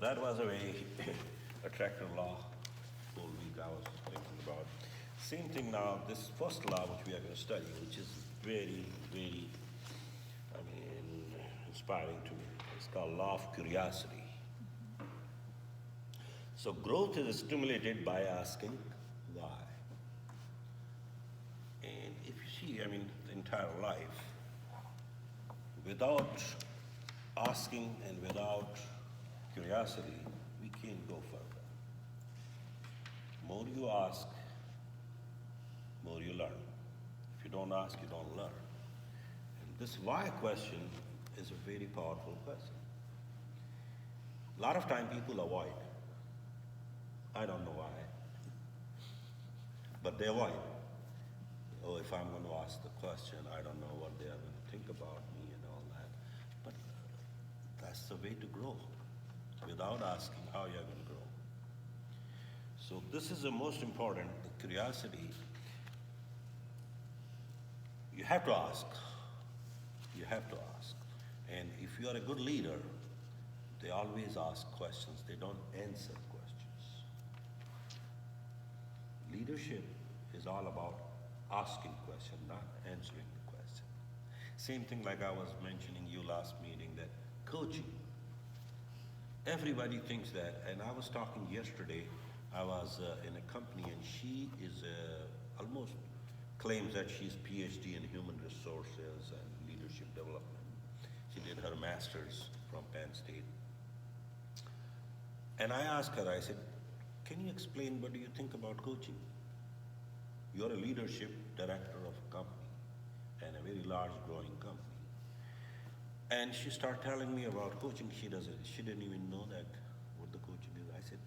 that was a very attractive law whole week I was thinking about. Same thing now, this first law which we are going to study, which is very, very, I mean, inspiring to me. It's called law of curiosity. So growth is stimulated by asking why. And if you see, I mean, the entire life, without asking and without curiosity, we can't go further. More you ask, more you learn. If you don't ask, you don't learn. And this why question is a very powerful question. A lot of time people avoid. I don't know why, but they avoid. Oh, if I'm going to ask the question, I don't know what they are going to think about me and all that. But that's the way to grow. Without asking how you're going to grow. So this is the most important, the curiosity. You have to ask. You have to ask. And if you are a good leader, they always ask questions. They don't answer questions. Leadership is all about asking questions, not answering the question. Same thing like I was mentioning you last meeting that coaching. Everybody thinks that, and I was talking yesterday, I was in a company and she is almost claims that she's PhD in human resources and leadership development. She did her master's from Penn State. And I asked her, I said, can you explain what do you think about coaching? You're a leadership director of a company and a very large growing company. And she started telling me about coaching. She didn't even know that what the coaching is. I said,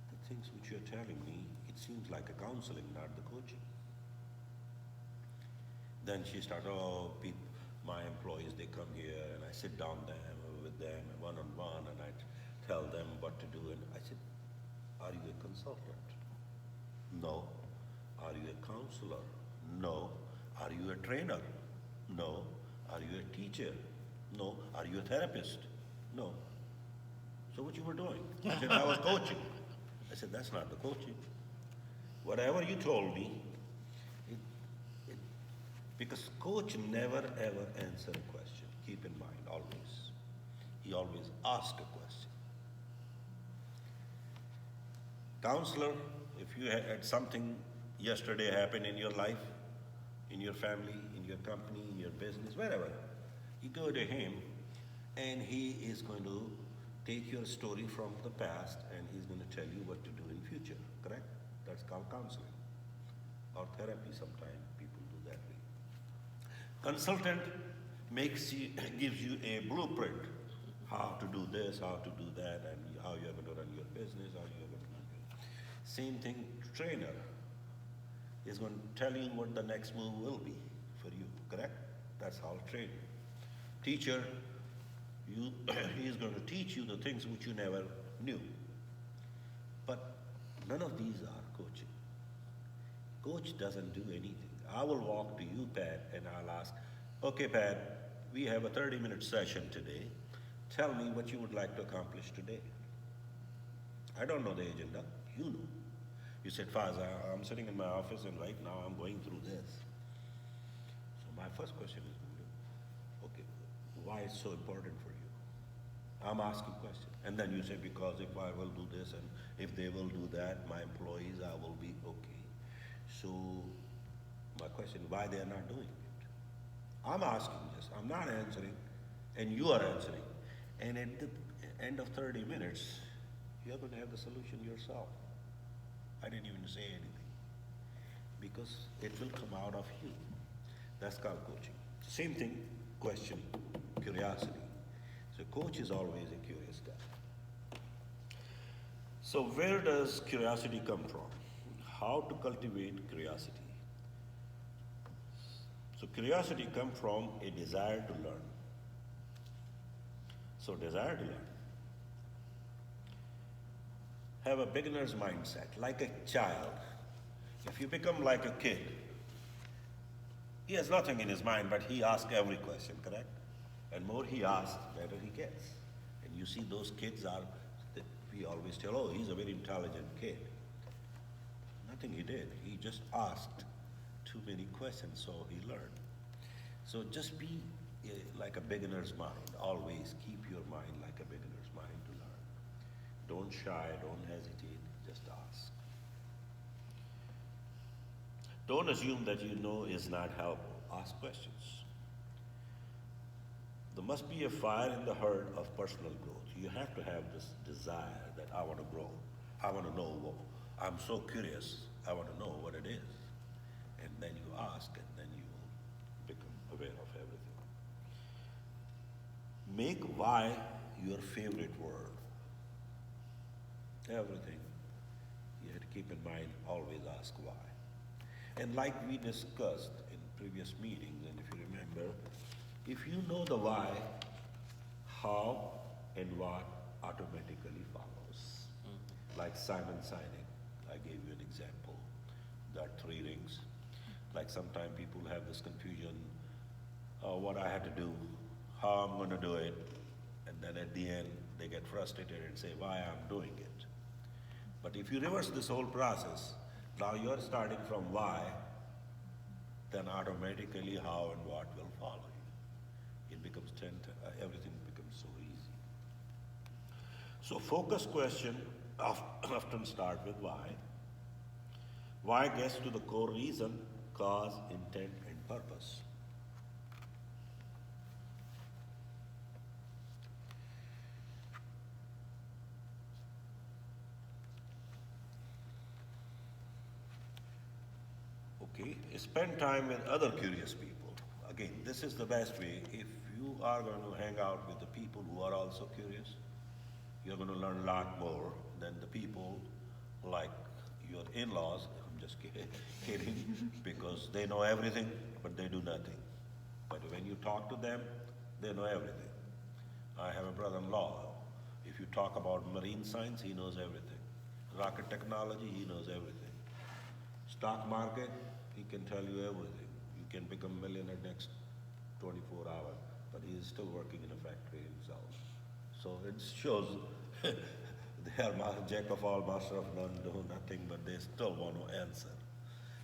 the things which you're telling me, it seems like a counseling, not the coaching. Then she started, oh, people, my employees, they come here and I sit down with them one-on-one and I tell them what to do. And I said, are you a consultant? No. Are you a counselor? No. Are you a trainer? No. Are you a teacher? No. Are you a therapist? No. So what you were doing? I said, I was coaching. I said, that's not the coaching. Whatever you told me, because coach never ever answer a question. Keep in mind, always. He always asks a question. Counselor, if you had something yesterday happen in your life, in your family, in your company, in your business, wherever, you go to him and he is going to take your story from the past and he's going to tell you what to do in future, correct? That's called counseling. Or therapy sometimes people do that way. Consultant gives you a blueprint, how to do this, how to do that, and how you're going to run your business, how you're going to run your... Same thing, trainer is going to tell you what the next move will be for you, correct? That's how training. Teacher, he is going to teach you the things which you never knew. But none of these are coaching. Coach doesn't do anything. I will walk to you, Pat, and I'll ask, okay, Pat, we have a 30-minute session today. Tell me what you would like to accomplish today. I don't know the agenda. You know. You said, Faz, I'm sitting in my office and right now I'm going through this. So my first question is, okay, why is it so important for you? I'm asking questions. And then you say, because if I will do this and if they will do that, my employees, I will be okay. So my question, why they are not doing it? I'm asking this, I'm not answering, and you are answering. And at the end of 30 minutes, you're going to have the solution yourself. I didn't even say anything. Because it will come out of you. That's called coaching. Same thing, questioning, curiosity. So coach is always a curious guy. So where does curiosity come from? How to cultivate curiosity? So curiosity comes from a desire to learn. So desire to learn. Have a beginner's mindset, like a child. If you become like a kid, he has nothing in his mind, but he asks every question, correct? And more he asks, better he gets. And you see those kids are We always tell, oh, he's a very intelligent kid. Nothing he did. He just asked too many questions, so he learned. So just be like a beginner's mind. Always keep your mind like a beginner's mind to learn. Don't shy, don't hesitate, just ask. Don't assume that you know is not helpful. Ask questions. There must be a fire in the heart of personal growth. You have to have this desire that I want to grow. I want to know what, I'm so curious. I want to know what it is. And then you ask, and then you will become aware of everything. Make why your favorite word. Everything. You have to keep in mind, always ask why. And like we discussed in previous meetings, and if you remember, if you know the why, how and what automatically follows. Like Simon Sinek, I gave you an example. There are three rings. Like sometimes people have this confusion, what I have to do, how I'm going to do it, and then at the end they get frustrated and say why I'm doing it. But if you reverse this whole process, now you're starting from why, then automatically how and what will follow you. It becomes everything becomes so easy. So focus question often start with why. Why gets to the core reason, cause, intent, and purpose. Okay, spend time with other curious people. Again, this is the best way. If you are going to hang out with the people who are also curious, you're going to learn a lot more than the people like your in-laws. I'm just kidding, because they know everything, but they do nothing. But when you talk to them, they know everything. I have a brother-in-law. If you talk about marine science, he knows everything. Rocket technology, he knows everything. Stock market, he can tell you everything. You can become a millionaire next 24 hours, but he is still working in a factory himself. So it shows they are jack of all, master of none, do nothing, but they still want to answer.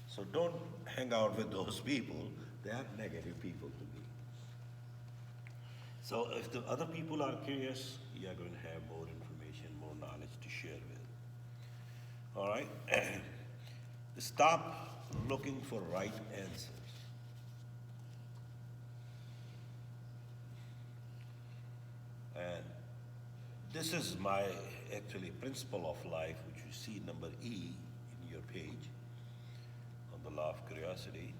So don't hang out with those people. They are negative people to me. So if the other people are curious, you are going to have more information, more knowledge to share with. All right? Stop looking for right answers. And this is my actually principle of life, which you see number E in your page on the law of curiosity.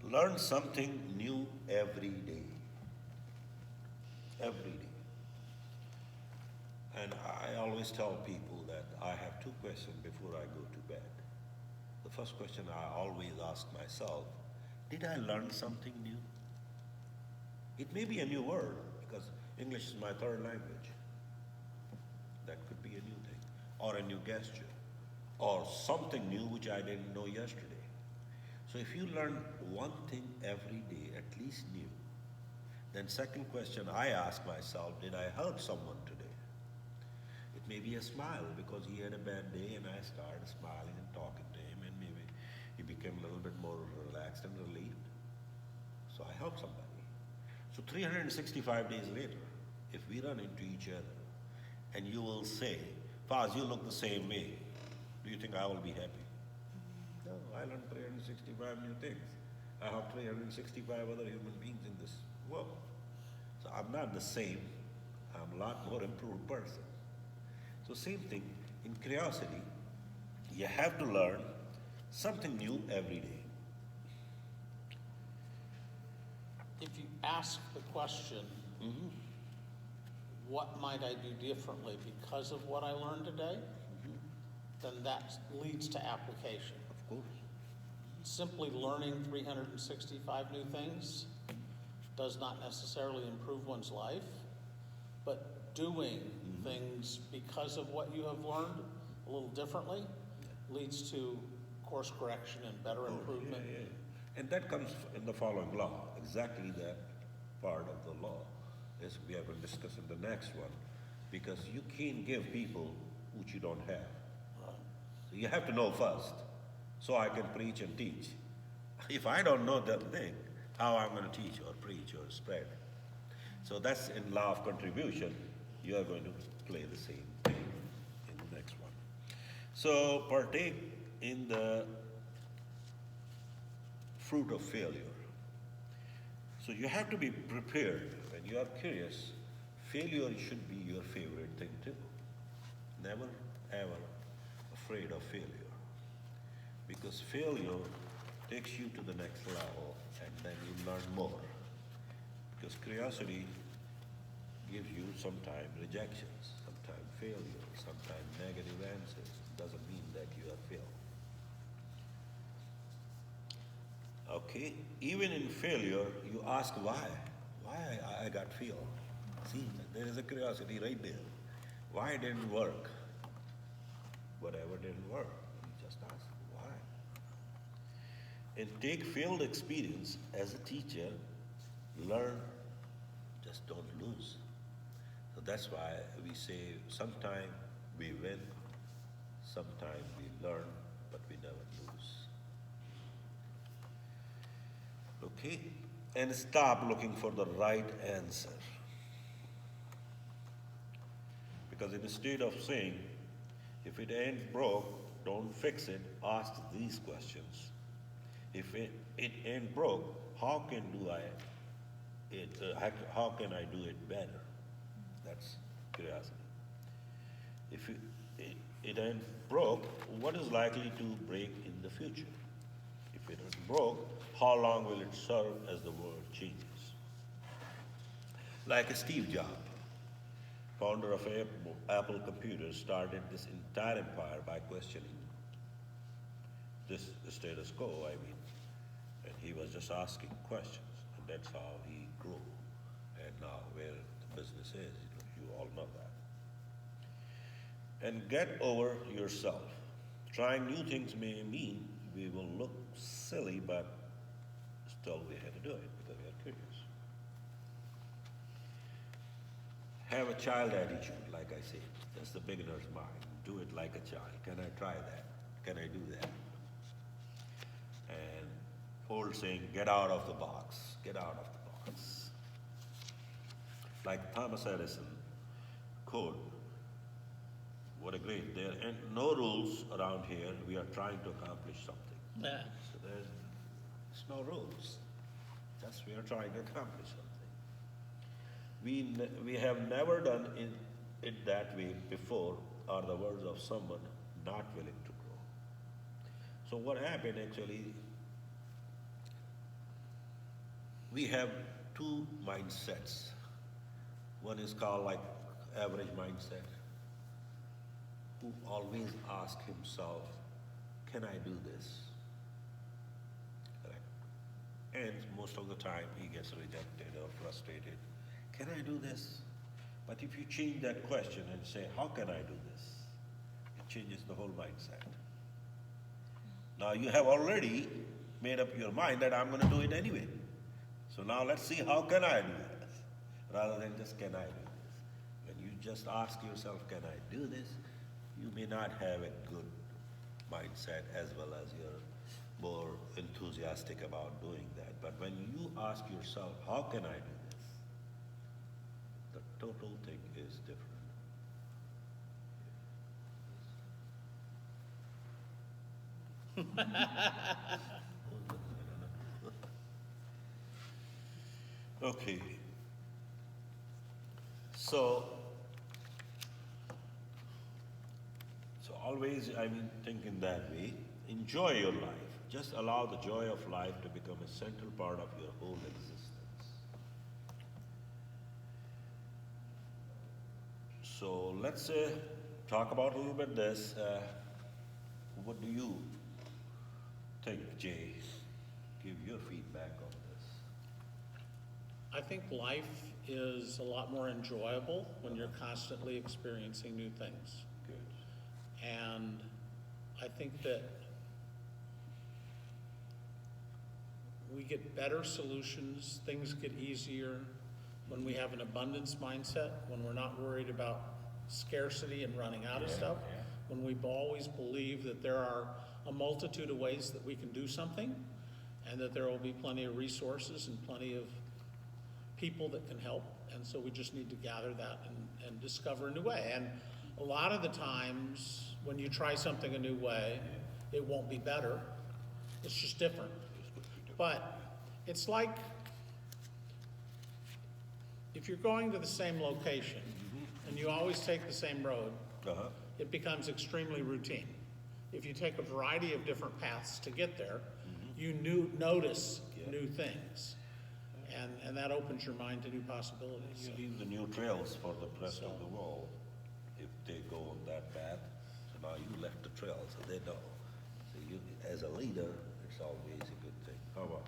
Learn something new every day. Every day. And I always tell people that I have two questions before I go to bed. The first question I always ask myself, did I learn something new? It may be a new word, because English is my third language. That could be a new thing, or a new gesture, or something new which I didn't know yesterday. So if you learn one thing every day, at least new, then second question I ask myself, did I help someone today? It may be a smile because he had a bad day and I started smiling and talking to him, and maybe he became a little bit more relaxed and relieved. So I helped somebody. So 365 days later, if we run into each other and you will say, Faz, you look the same way, do you think I will be happy? No, I learned 365 new things. I have 365 other human beings in this world. So I'm not the same. I'm a lot more improved person. So same thing, in curiosity, you have to learn something new every day. If you ask the question, what might I do differently because of what I learned today, then that leads to application. Of course. Simply learning 365 new things does not necessarily improve one's life, but doing things because of what you have learned a little differently leads to course correction and better improvement. Yeah. And that comes in the following law, exactly that part of the law, as we are going to discuss in the next one. because you can't give people what you don't have. So you have to know first, so I can preach and teach. If I don't know that thing, how I'm going to teach or preach or spread? So that's in law of contribution. You are going to play the same thing in the next one. So partake in the fruit of failure. So you have to be prepared. When you are curious, failure should be your favorite thing too. Never ever afraid of failure. Because failure takes you to the next level and then you learn more. Because curiosity gives you sometimes rejections, sometimes failure, sometimes negative answers. Doesn't mean that you have failed. Okay, even in failure, you ask why. Why I got failed? See, there is a curiosity right there. Why it didn't work? Whatever didn't work, you just ask why. And take failed experience as a teacher, learn, just don't lose. So that's why we say sometimes we win, sometimes we learn, but we never lose. Okay? And stop looking for the right answer. Because instead of saying, if it ain't broke, don't fix it, ask these questions. If it ain't broke, how can I do it better? That's curiosity. If it ain't broke, what is likely to break in the future? If it is broke, how long will it serve as the world changes? Like Steve Jobs, founder of Apple Computers, started this entire empire by questioning this status quo, and he was just asking questions, and that's how he grew. And now where the business is, you all know that. And get over yourself. Trying new things may mean we will look silly, but still we have to do it because we are curious. Have a child attitude, like I said. That's the beginner's mind. Do it like a child. Can I try that? Can I do that? And old saying, get out of the box. Get out of the box. Like Thomas Edison quote, what a great, there ain't no rules around here. We are trying to accomplish something. Yeah. So there's no rules. Just we are trying to accomplish something. We have never done it that way before, are the words of someone not willing to grow. So what happened actually, we have two mindsets. One is called like average mindset, who always asks himself, can I do this? Correct. And most of the time he gets rejected or frustrated. Can I do this? But if you change that question and say, how can I do this? It changes the whole mindset. Now you have already made up your mind that I'm going to do it anyway. So now let's see, how can I do this? Rather than just, can I do this? When you just ask yourself, can I do this? You may not have a good mindset as well as you're more enthusiastic about doing that. But when you ask yourself, how can I do this? The total thing is different. Okay. So always, think in that way. Enjoy your life. Just allow the joy of life to become a central part of your whole existence. So let's talk about a little bit this. What do you think, Jay? Give your feedback on this. I think life is a lot more enjoyable when you're constantly experiencing new things. Good. And I think that we get better solutions, things get easier when we have an abundance mindset, when we're not worried about scarcity and running out of Yeah, stuff. yeah. When we've always believed that there are a multitude of ways that we can do something, and that there will be plenty of resources and plenty of people that can help. And so we just need to gather that and discover a new way. And a lot of the times, when you try something a new way, it won't be better. It's just different. But it's like if you're going to the same location and you always take the same road, Uh-huh. it becomes extremely routine. If you take a variety of different paths to get there, you notice Yeah. new things. And that opens your mind to new possibilities. You So, leave the new trails for the rest of the world if they go on that path. So now you left the trail, so they know. So you, as a leader, it's always a good thing. How about?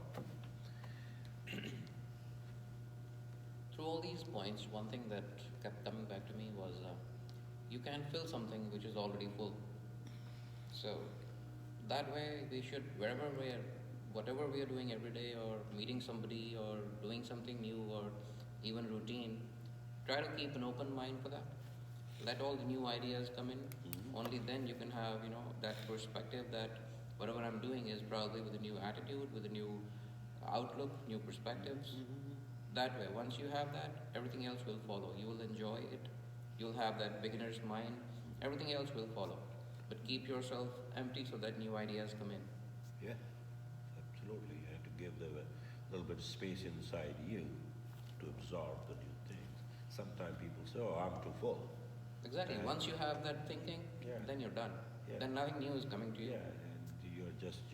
Through all these points, one thing that kept coming back to me was you can fill something which is already full. So that way we should, wherever we are, whatever we are doing every day, or meeting somebody, or doing something new, or even routine, try to keep an open mind for that. Let all the new ideas come in. Only then you can have, that perspective that whatever I'm doing is probably with a new attitude, with a new outlook, new perspectives. That way, once you have that, everything else will follow. You will enjoy it. You'll have that beginner's mind. Everything else will follow. But keep yourself empty so that new ideas come in. Yeah, absolutely. You have to give them a little bit of space inside you to absorb the new things. Sometimes people say, "Oh, I'm too full." Exactly. Yeah. Once you have that thinking, Yeah. then you're done. Yeah. Then nothing new is coming to you. Yeah,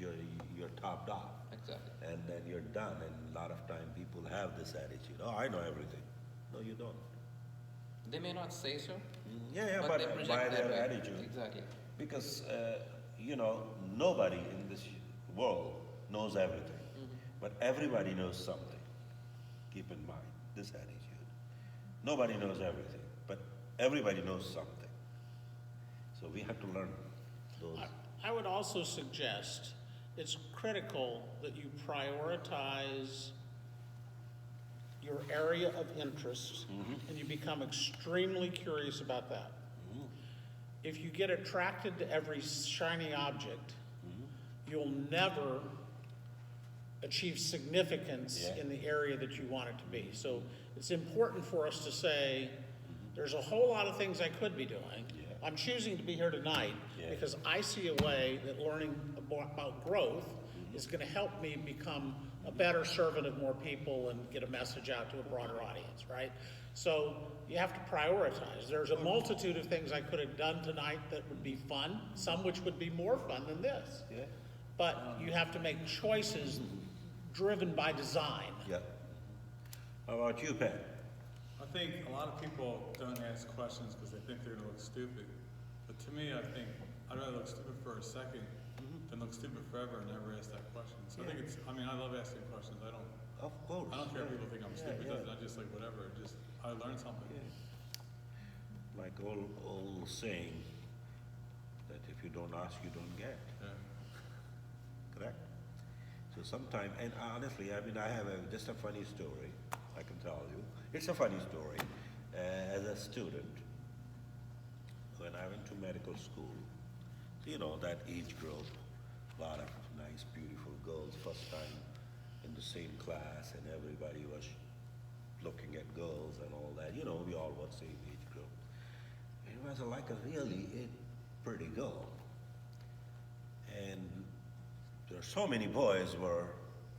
and you're topped off. Exactly. And then you're done. And a lot of time people have this attitude, "Oh, I know everything." No, you don't. They may not say so, Yeah, but but they project by that their way. attitude. Exactly. Because, nobody in this world knows everything. But everybody knows something. Keep in mind this attitude. Nobody knows everything, but everybody knows something. So we have to learn those. I would also suggest it's critical that you prioritize your area of interest and you become extremely curious about that. If you get attracted to every shiny object, you'll never achieve significance Yeah. in the area that you want it to be. So it's important for us to say, there's a whole lot of things I could be doing. Yeah. I'm choosing to be here tonight Yeah. because I see a way that learning about growth is going to help me become a better servant of more people and get a message out to a broader audience, right? So you have to prioritize. There's a multitude of things I could have done tonight that would be fun, some which would be more fun than this. Yeah, But you have to make choices driven by design. yeah. How about you, Pat? I think a lot of people don't ask questions because they think they're going to look stupid. But to me, I think I'd rather look stupid for a second than look stupid forever and never ask that question. So I think I love asking questions. I Of course. don't care if people think I'm stupid. Yeah. I just like whatever. I learned something. Like old saying that if you don't ask, you don't get. Yeah. Correct? So sometime, and honestly, I have just a funny story I can tell you. It's a funny story. As a student, when I went to medical school, that age group, a lot of nice, beautiful girls, first time in the same class, and everybody was looking at girls and all that. We all were same age group. It was like a really pretty girl. And there are so many boys were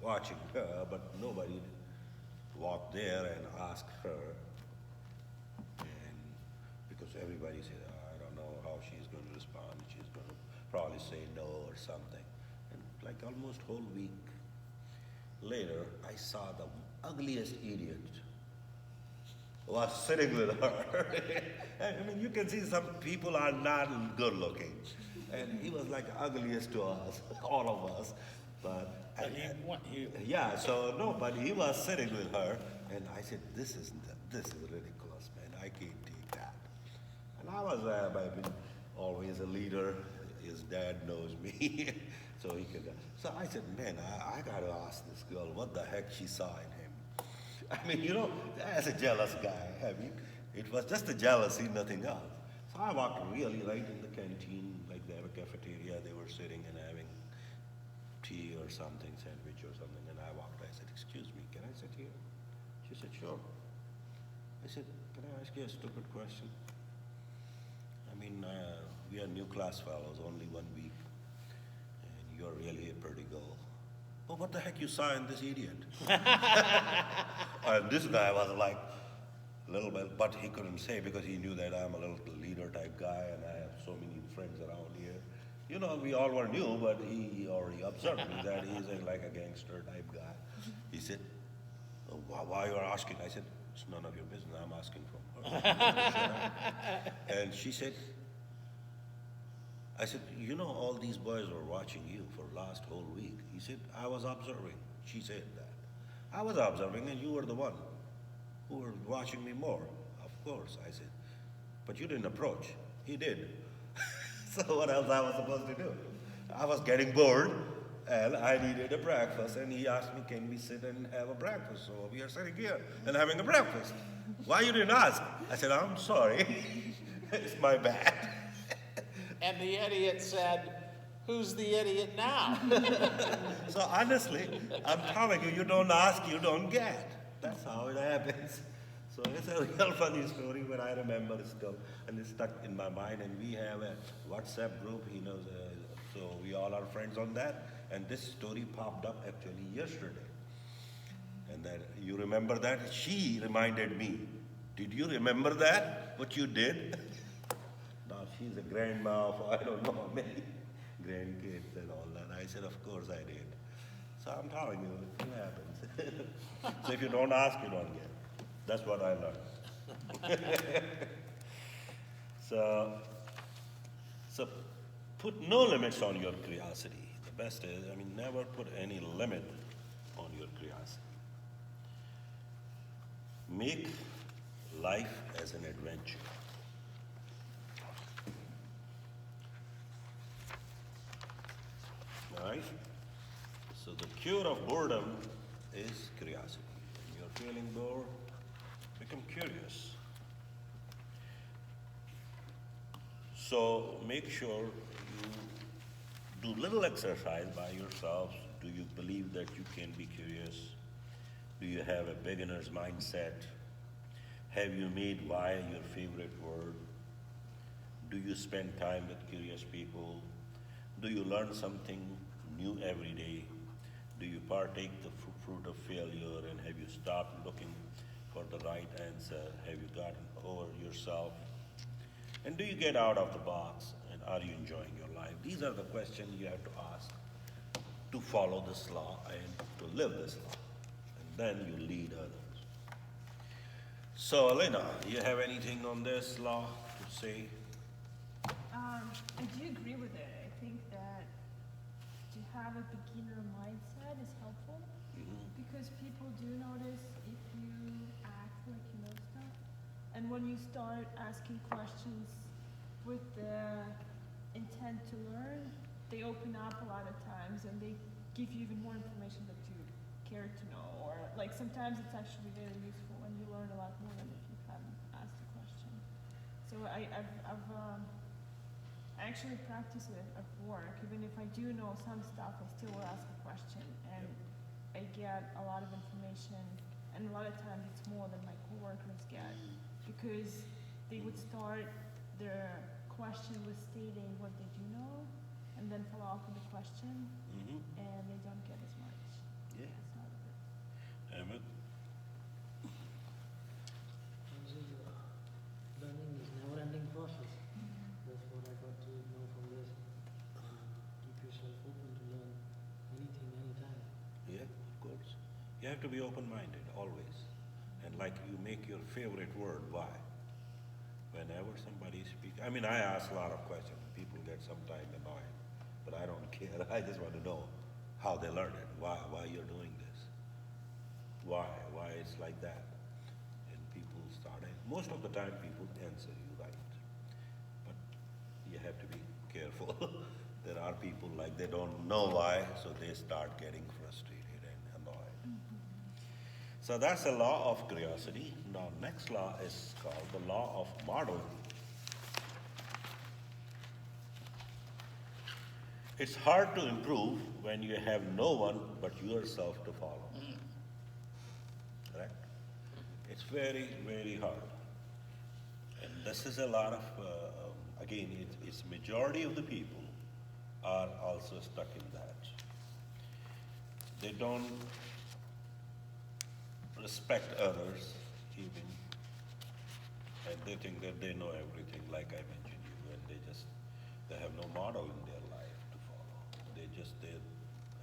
watching her, but nobody walked there and asked her. And because everybody said, "Oh, I don't know how she's going to respond. She's going to probably say no or something." And like almost whole week later, I saw the ugliest idiot was sitting with her. You can see some people are not good looking. And he was like ugliest to us, all of us. But yeah, so no, but he was sitting with her, and I said, this is ridiculous, man. I can't take that. And I've been always a leader. His dad knows me, so he could. So I said, man, I gotta ask this girl what the heck she saw in him. As a jealous guy, it was just a jealousy, nothing else. I walked really right in the canteen, like they have a cafeteria, they were sitting and having tea or something, sandwich or something, and I walked, I said, excuse me, can I sit here? She said, sure. I said, can I ask you a stupid question? I mean, we are new class fellows, only 1 week, and you're really a pretty girl. Oh, what the heck you saw in this idiot? And this guy was like, a little bit, but he couldn't say because he knew that I'm a little leader type guy and I have so many friends around here. You know, we all were new, but he already observed me that he's like a gangster type guy. He said, oh, why you are asking? I said, it's none of your business. I'm asking from her. And she said, I said, you know, all these boys were watching you for last whole week. He said, I was observing. She said that. I was observing and you were the one who were watching me more. Of course, I said. But you didn't approach. He did. So what else I was supposed to do? I was getting bored and I needed a breakfast and he asked me, can we sit and have a breakfast? So we are sitting here and having a breakfast. Why you didn't ask? I said, I'm sorry. It's my bad. And the idiot said, who's the idiot now? So honestly, I'm telling you, you don't ask, you don't get. That's how it happens. So it's a real funny story, but I remember it still, and it's stuck in my mind. And we have a WhatsApp group. He knows, so we all are friends on that. And this story popped up actually yesterday. And that you remember that? She reminded me. Did you remember that? What you did? Now she's a grandma of I don't know how many grandkids and all that. I said, of course I did. So I'm telling you, it happens. So if you don't ask, you don't get. That's what I learned. So put no limits on your curiosity. The best is, I mean, never put any limit on your curiosity. Make life as an adventure. All right? So the cure of boredom is curiosity. When you're feeling bored, become curious. So make sure you do little exercise by yourselves. Do you believe that you can be curious? Do you have a beginner's mindset? Have you made why your favorite word? Do you spend time with curious people? Do you learn something new every day? Do you partake the fruit of failure, and have you stopped looking for the right answer? Have you gotten over yourself? And do you get out of the box, and are you enjoying your life? These are the questions you have to ask to follow this law and to live this law. And then you lead others. So, Elena, do you have anything on this law to say? I do agree with it. I think that to have a beginner mindset is helpful because people do notice if you act like you know stuff. And when you start asking questions with the intent to learn, they open up a lot of times and they give you even more information that you care to know. Or like sometimes it's actually very useful and you learn a lot more than if you hadn't asked a question. So I actually practice it at work. Even if I do know some stuff, I still will ask a question and I get a lot of information, and a lot of times it's more than my coworkers get because they would start their question with stating what they do know and then follow up with a question and they don't get as much. Yeah. That's not good. Emmett? Learning is never-ending process. That's what I got to know from this. Keep yourself open to learn anything, anytime. Yeah, of course. You have to be open-minded, always. And like you make your favorite word, why? Whenever somebody speaks, I mean, I ask a lot of questions. People get sometimes annoyed, but I don't care. I just want to know how they learn it, why you're doing this, why it's like that. And people start, most of the time people answer you right. But you have to be careful. There are people like they don't know why, so they start getting frustrated and annoyed. So that's the law of curiosity. Now, next law is called the law of modeling. It's hard to improve when you have no one but yourself to follow. Correct? It's very, very hard. And this is a lot of, again, it's majority of the people are also stuck in that. They don't respect others even, and they think that they know everything, like I mentioned you, and they have no model in their life to follow.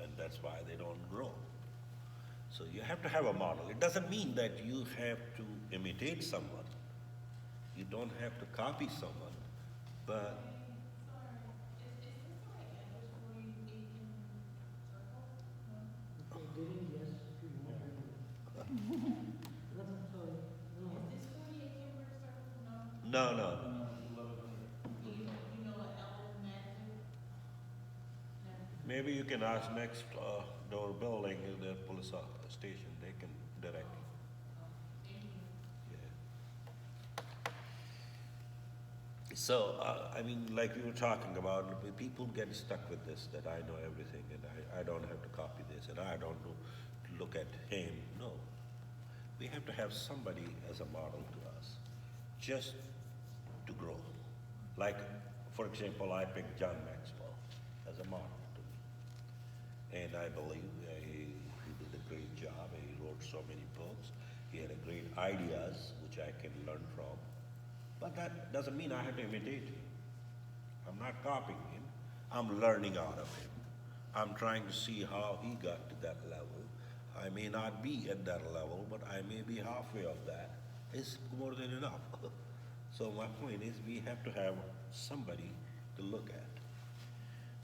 And that's why they don't grow. So you have to have a model. It doesn't mean that you have to imitate someone. You don't have to copy someone, but Okay, Dylan, yes, if you want. No, sorry, no. no. Maybe you can ask next door building, the police station, they can direct you. Yeah. So, I mean, like we were talking about, people get stuck with this, that I know everything and I don't have to copy this and I don't look at him. No. We have to have somebody as a model to us, just to grow. Like, for example, I picked John Maxwell as a model to me. And I believe he did a great job. He wrote so many books. He had a great ideas, which I can learn from. But that doesn't mean I have to imitate him. I'm not copying him. I'm learning out of him. I'm trying to see how he got to that level. I may not be at that level, but I may be halfway of that. It's more than enough. So my point is, we have to have somebody to look at.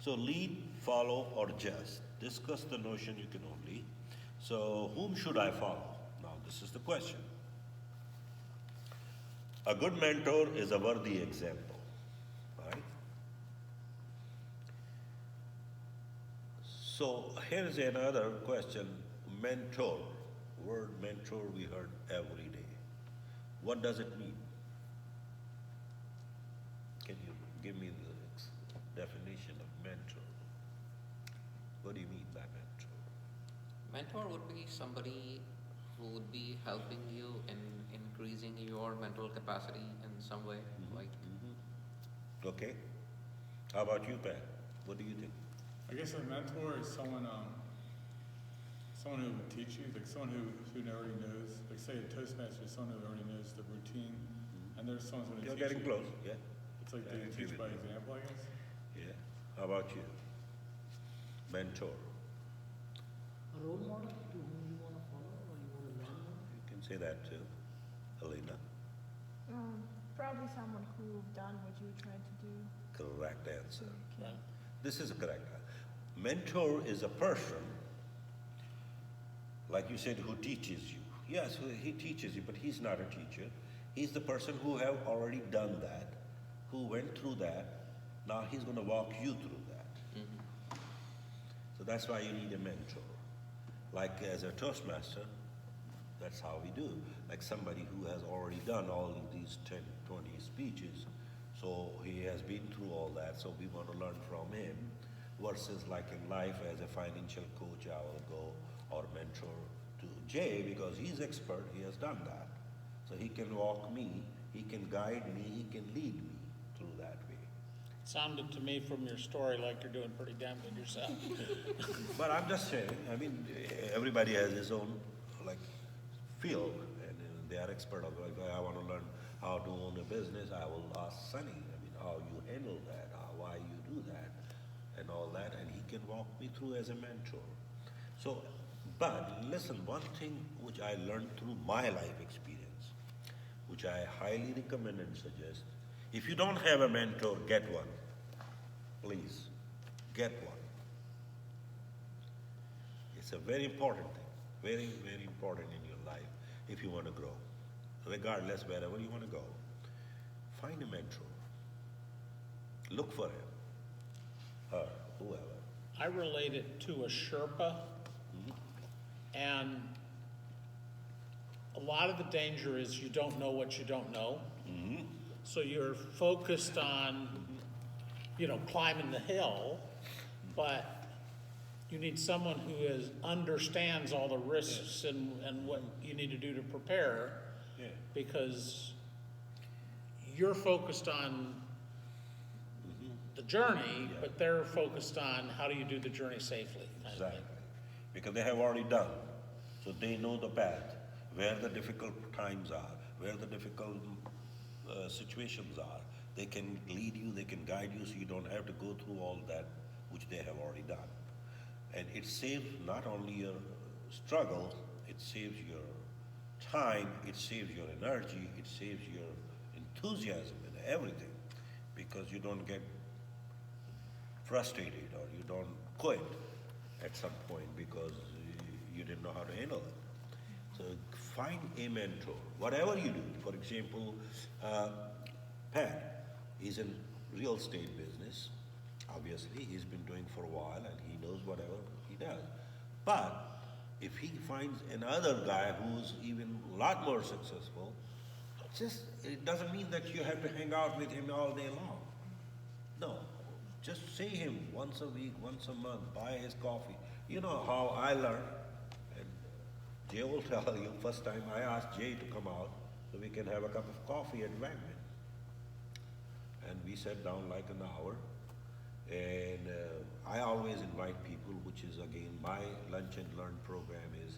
So lead, follow, or just. Discuss the notion you can only. So whom should I follow? Now this is the question. A good mentor is a worthy example, right? So here's another question. Mentor. Word mentor we heard every day. What does it mean? Can you give me the definition of mentor? What do you mean by mentor? Mentor would be somebody who would be helping you in increasing your mental capacity in some way, like. Okay. How about you, Pat? What do you think? I guess a mentor is someone who would teach you, like someone who already knows, like say a Toastmaster is someone who already knows the routine, and there's someone who's You're going to teach getting you. close, yeah? It's like I they agree teach with by you. example, I guess. Yeah. How about you? Mentor. A role model to whom you want to follow or you want to learn from? You can say that too. Elena. Probably someone who've done what you're trying to do. Correct answer. Right. This is a correct answer. Mentor is a person, like you said, who teaches you. Yes, he teaches you, but he's not a teacher. He's the person who have already done that, who went through that. Now he's going to walk you through that. So that's why you need a mentor. Like as a Toastmaster, that's how we do. Like somebody who has already done all of these 10, 20 speeches. So he has been through all that, so we want to learn from him. Versus like in life as a financial coach, I will go or mentor to Jay because he's expert, he has done that. So he can walk me, he can guide me, he can lead me through that way. Sounded to me from your story like you're doing pretty damn good yourself. But I'm just saying, I mean, everybody has his own like field, and they are expert of like, I want to learn how to own a business. I will ask Sunny. I mean, how you handle that, why you do that, and all that, and he can walk me through as a mentor. So, but listen, one thing which I learned through my life experience, which I highly recommend and suggest, if you don't have a mentor, get one. Please, get one. It's a very important thing, very, very important in your life if you want to grow. Regardless wherever you want to go, find a mentor. Look for him, her, whoever. I relate it to a Sherpa, and a lot of the danger is you don't know what you don't know. So you're focused on, climbing the hill, but you need someone who understands all the risks and what you need to do to prepare, Yeah. because you're focused on the journey, Yeah. but they're focused on how do you do the journey safely. kind of thing. Exactly. Because they have already done. So they know the path, where the difficult times are, where the difficult situations are. They can lead you, they can guide you, so you don't have to go through all that which they have already done. And it saves not only your struggle, it saves your time, it saves your energy, it saves your enthusiasm and everything. Because you don't get frustrated or you don't quit at some point because you didn't know how to handle it. So find a mentor, whatever you do. For example, Pat, he's in real estate business. Obviously, he's been doing for a while and he knows whatever he does. But if he finds another guy who's even a lot more successful, it doesn't mean that you have to hang out with him all day long. No, just see him once a week, once a month, buy his coffee. You know how I learned, and Jay will tell you, first time I asked Jay to come out so we can have a cup of coffee at Wagman. And we sat down like an hour, and I always invite people, which is again, my lunch and learn program is,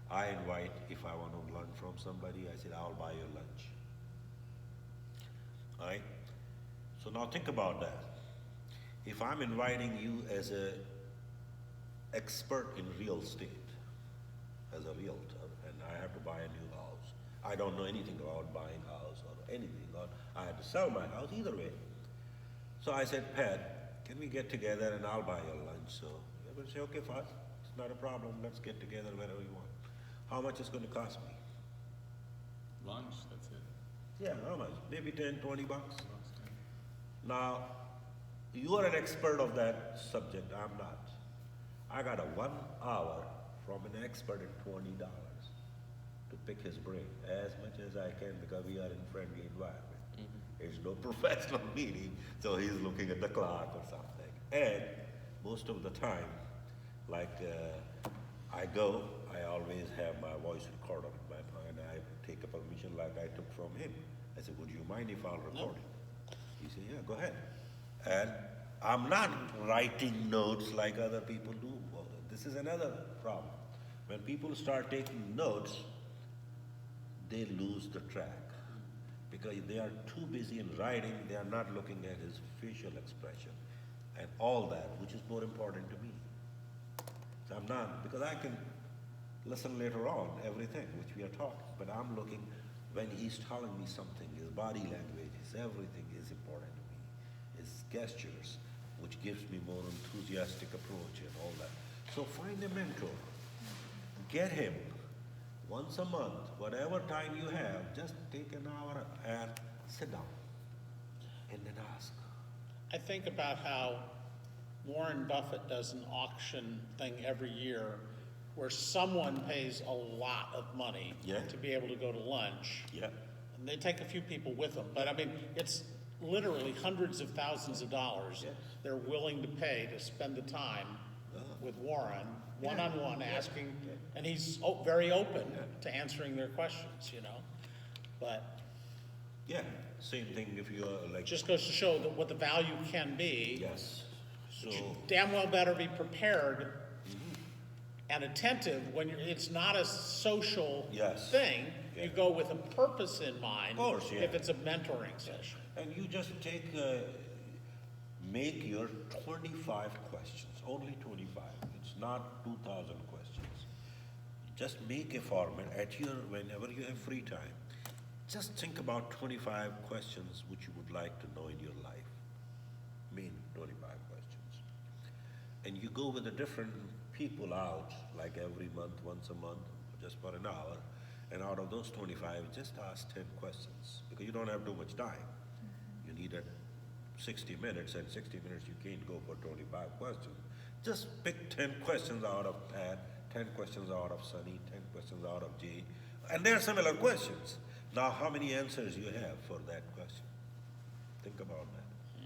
I invite, if I want to learn from somebody, I said, I'll buy your lunch. All right? So now think about that. If I'm inviting you as a expert in real estate, as a realtor, and I have to buy a new house, I don't know anything about buying house or anything, or I had to sell my house, either way. So I said, Pat, can we get together and I'll buy your lunch? So everybody say, okay, fine, it's not a problem, let's get together whenever you want. How much is going to cost me? Lunch, that's it. Yeah, how much? Maybe 10, 20 bucks. Bucks, yeah. Now, you are an expert of that subject, I'm not. I got a 1 hour from an expert at $20 to pick his brain as much as I can because we are in friendly environment. It's no professional meeting, so he's looking at the clock or something. And most of the time, like I go, I always have my voice recorder in my mind. I take a permission like I took from him. I said, would you mind if I'll record it? He said, yeah, go ahead. And I'm not writing notes like other people do. Well, this is another problem. When people start taking notes, they lose the track. Because they are too busy in writing, they are not looking at his facial expression and all that, which is more important to me. So I'm not, because I can listen later on, everything which we are talking, but I'm looking, when he's telling me something, his body language, his everything is important to me. His gestures, which gives me more enthusiastic approach and all that. So find a mentor, get him once a month, whatever time you have, just take an hour and sit down and then ask. I think about how Warren Buffett does an auction thing every year where someone pays a lot of money Yeah. to be able to go to lunch. Yeah, And they take a few people with them, but I mean, it's literally hundreds of thousands of dollars Yes. they're willing to pay to spend the time with Warren, one-on-one, asking, and he's very open to answering their questions, you know? But yeah, same thing if you are like. just goes to show that what the value can be. Yes, so, Damn well better be prepared and attentive when it's not a social Yes. thing. Yeah. You go with a purpose in mind. Of course, yeah. If it's a mentoring session. and you just make your 25 questions, only 25. It's not 2,000 questions. Just make a format whenever you have free time. Just think about 25 questions which you would like to know in your life. Main 25 questions. And you go with the different people out, like every month, once a month, just for an hour. And out of those 25, just ask 10 questions, because you don't have too much time. You need 60 minutes, and 60 minutes you can't go for 25 questions. Just pick 10 questions out of Pat, 10 questions out of Sunny, 10 questions out of Jay, and they're similar questions. Now, how many answers you have for that question? Think about that.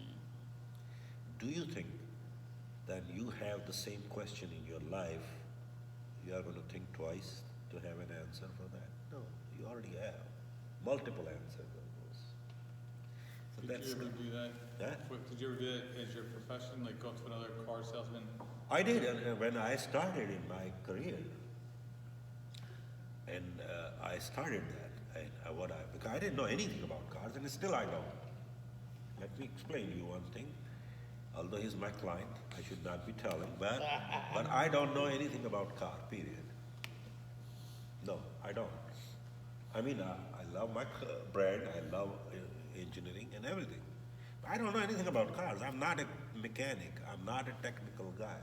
Do you think then you have the same question in your life, you are going to think twice to have an answer for that. No, you already have multiple answers on those. So Did that's you ever do that? Huh? Did you ever do that as your profession, like go up to another car salesman? I did when I started in my career, and I started that. Because I didn't know anything about cars, and still I don't. Let me explain to you one thing. Although he's my client, I should not be telling, but I don't know anything about car. Period. No, I don't. I mean, I love my brand. I love engineering and everything. But I don't know anything about cars. I'm not a mechanic. I'm not a technical guy.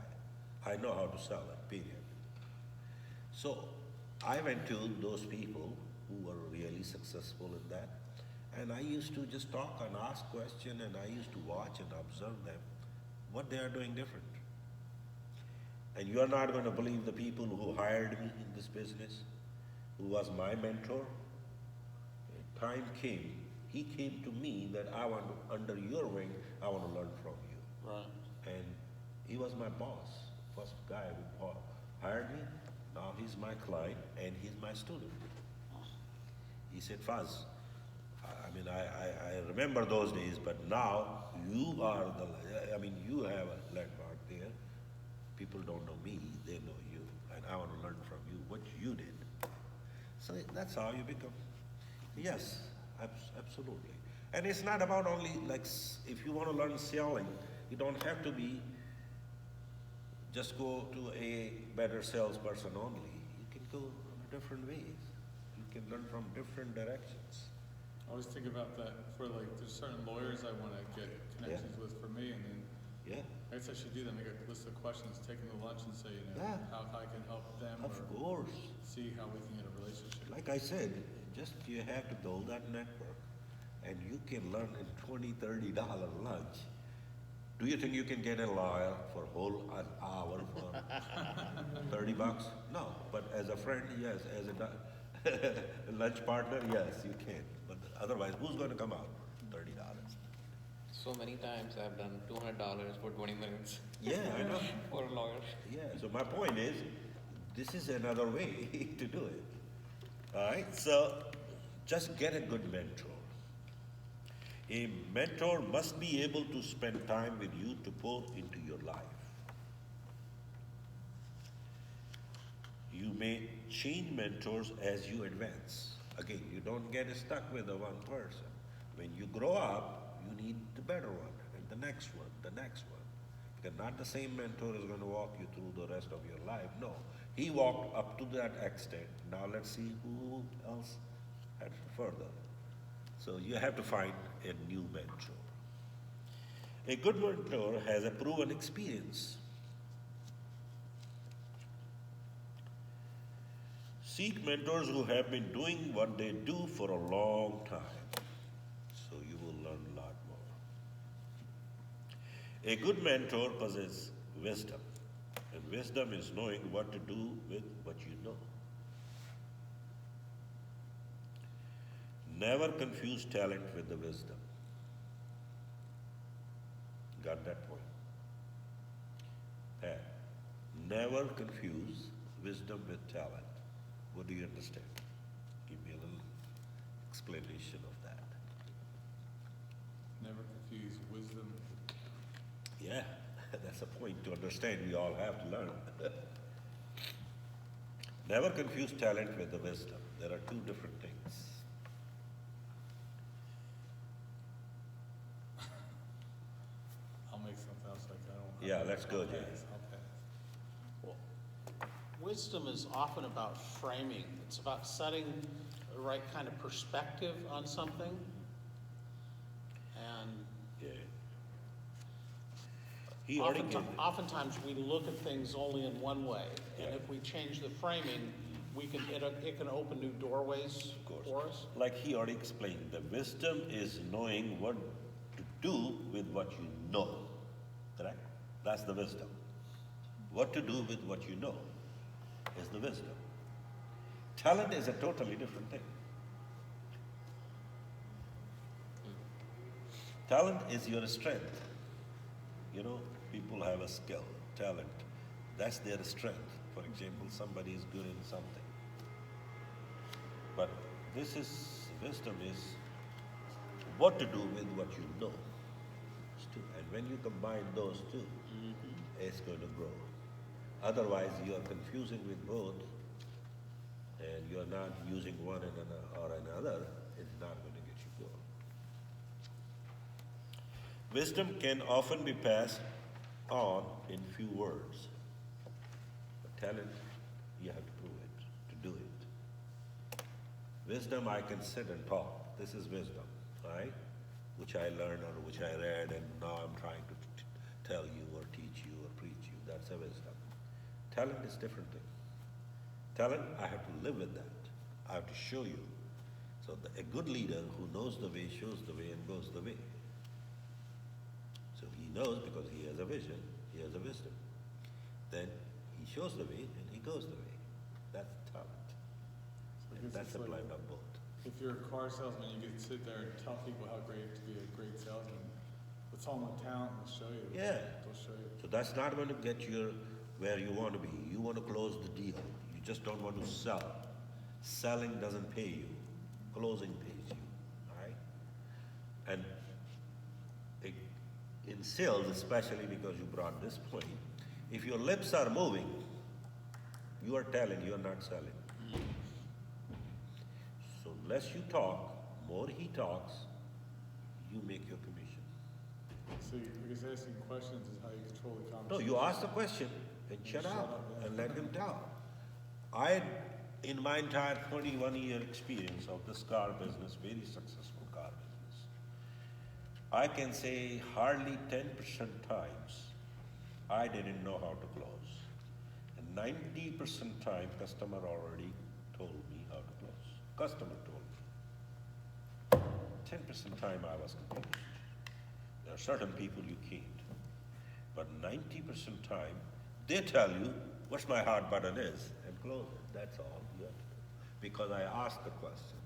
I know how to sell it. Period. So I went to those people who were really successful in that, and I used to just talk and ask questions, and I used to watch and observe them, what they are doing different. And you are not going to believe the people who hired me in this business, who was my mentor. Time came, he came to me that I want to, under your wing, I want to learn from you. Right. And he was my boss, first guy who hired me. Now he's my client and he's my student. He said, Faz, I remember those days, but now you are you have a landmark there. People don't know me, they know you. And I want to learn from you what you did. So that's how you become. Yes, absolutely. And it's not about only, if you want to learn selling, you don't have to be, just go to a better salesperson only. You can go in different ways. You can learn from different directions. I always think about that for there's certain lawyers I want to get connections with for me, and then Yeah, I guess I should do that, make a list of questions, take them to lunch and say, Yeah. how I can help them of or course. see how we can get a relationship. Like I said, just you have to build that network, and you can learn in $20, $30 lunch. Do you think you can get a lawyer for a whole an hour for $30? No, but as a friend, yes. As a lunch partner, yes, you can. But otherwise, who's going to come out for $30? So many times I've done $200 for 20 minutes Yeah, I know. for a lawyer. Yeah, so my point is, this is another way to do it. All right, so just get a good mentor. A mentor must be able to spend time with you to pour into your life. You may change mentors as you advance. Again, you don't get stuck with the one person. When you grow up, you need the better one, and the next one, the next one. Because not the same mentor is going to walk you through the rest of your life. No, he walked up to that extent. Now let's see who else had further. So you have to find a new mentor. A good mentor has a proven experience. Seek mentors who have been doing what they do for a long time, so you will learn a lot more. A good mentor possesses wisdom, and wisdom is knowing what to do with what you know. Never confuse talent with the wisdom. Got that point? Pat, never confuse wisdom with talent. What do you understand? Give me a little explanation of that. Never confuse wisdom. Yeah, that's a point to understand. We all have to learn. Never confuse talent with the wisdom. There are two different things. I'll make something else like I don't. Yeah, let's go, Jay. I'll pass. Well, wisdom is often about framing. It's about setting the right kind of perspective on something. And Yeah. He already gave it. oftentimes we look at things only in one way. And Yeah. if we change the framing, it can open new doorways Of for course. us. Like he already explained, the wisdom is knowing what to do with what you know. Correct? That's the wisdom. What to do with what you know is the wisdom. Talent is a totally different thing. Talent is your strength. You know, People have a skill, talent. That's their strength. For example, somebody is good in something. But this is, wisdom is what to do with what you know. And when you combine those two, it's going to grow. Otherwise, you are confusing with both, and you are not using one or another, it's not going to get you going. Wisdom can often be passed on in few words. But talent, you have to prove it, to do it. Wisdom I can sit and talk. This is wisdom, right? Which I learned or which I read, and now I'm trying to tell you or teach you or preach you. That's a wisdom. Talent is different thing. Talent, I have to live with that. I have to show you. So a good leader who knows the way, shows the way, and goes the way. So he knows because he has a vision, he has a wisdom. Then he shows the way and he goes the way. That's talent. So I And guess that's it's a like- blend of both. If you're a car salesman, you can sit there and tell people how great to be a great salesman. But someone with talent will show you. Yeah. They'll show you. So that's not going to get you where you want to be. You want to close the deal. You just don't want to sell. Selling doesn't pay you. Closing pays you. All right? And in sales, especially because you brought this point, if your lips are moving, you are telling, you are not selling. So less you talk, more he talks, you make your commission. So I guess asking questions is how you control the No, conversation. you ask the question and shut up and let him talk. In my entire 21-year experience of this car business, very successful car business, I can say hardly 10% times I didn't know how to close. And 90% time customer already told me how to close. Customer told me. 10% time I was confused. There are certain people you can't. But 90% time, they tell you what my hard button is and close it. That's all you have to do. Because I asked the question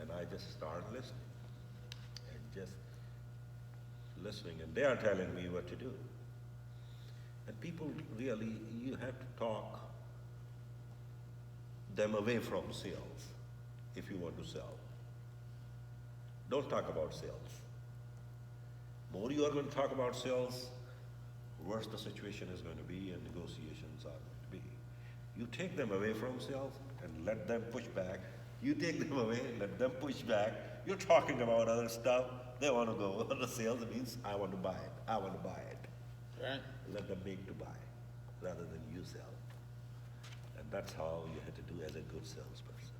and I just started listening. And just listening, and they are telling me what to do. And people really, you have to talk them away from sales if you want to sell. Don't talk about sales. More you are going to talk about sales, worse the situation is going to be and negotiations are going to be. You take them away from sales and let them push back. You take them away, let them push back. You're talking about other stuff. They want to go. The sales means I want to buy it. I want to buy it. Right? Let them make to buy rather than you sell. And that's how you have to do as a good salesperson.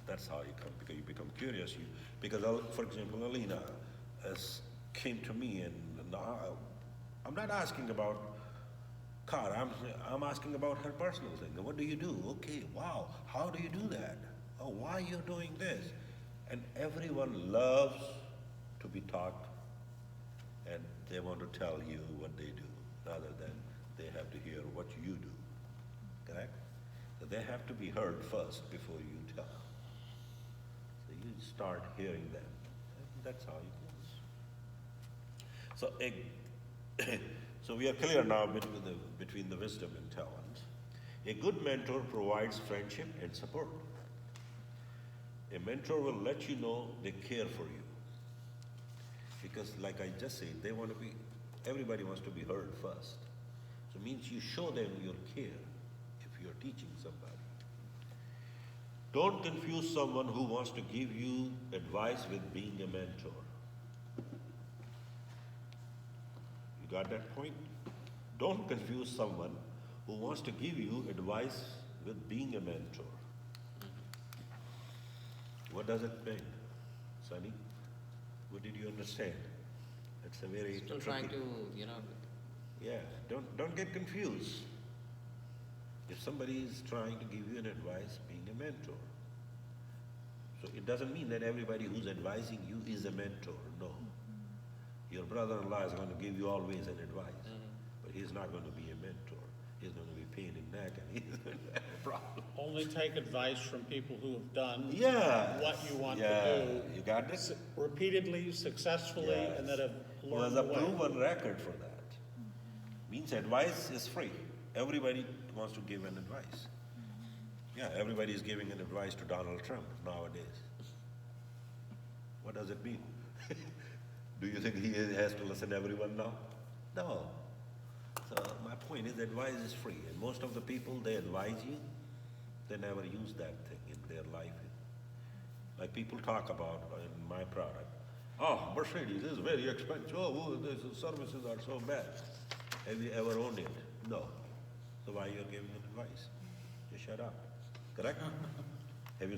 That's how you come, because you become curious. Because, for example, Alina came to me and I'm not asking about car, I'm asking about her personal thing. What do you do? Okay, wow, how do you do that? Oh, why you're doing this? And everyone loves to be taught, and they want to tell you what they do, rather than they have to hear what you do, correct? So they have to be heard first before you tell. So you start hearing them, and that's how it goes. So we are clear now between the wisdom and talent. A good mentor provides friendship and support. A mentor will let you know they care for you. Because like I just said, everybody wants to be heard first. So it means you show them your care if you're teaching somebody. Don't confuse someone who wants to give you advice with being a mentor. You got that point? Don't confuse someone who wants to give you advice with being a mentor. What does it mean, Sunny? What did you understand? It's a very Still trying tricky- to, Yeah, don't get confused. If somebody is trying to give you an advice, being a mentor. So it doesn't mean that everybody who's advising you is a mentor, no. Your brother-in-law is going to give you always an advice, but he's not going to be a mentor. He's going to be pain in the neck and he's going to have a problem. Only take advice from people who have done Yeah. what you want Yeah, to do you got this? repeatedly, successfly, and that have He was learned a the way. proven record for that. Means advice is free. Everybody wants to give an advice. Yeah, everybody is giving an advice to Donald Trump nowadays. What does it mean? Do you think he has to listen to everyone now? No. So my point is advice is free. And most of the people, they advise you, they never use that thing in their life. Like people talk about in my product, oh, Mercedes is very expensive. Oh, the services are so bad. Have you ever owned it? No. So why you're giving advice? Just shut up. Correct? Have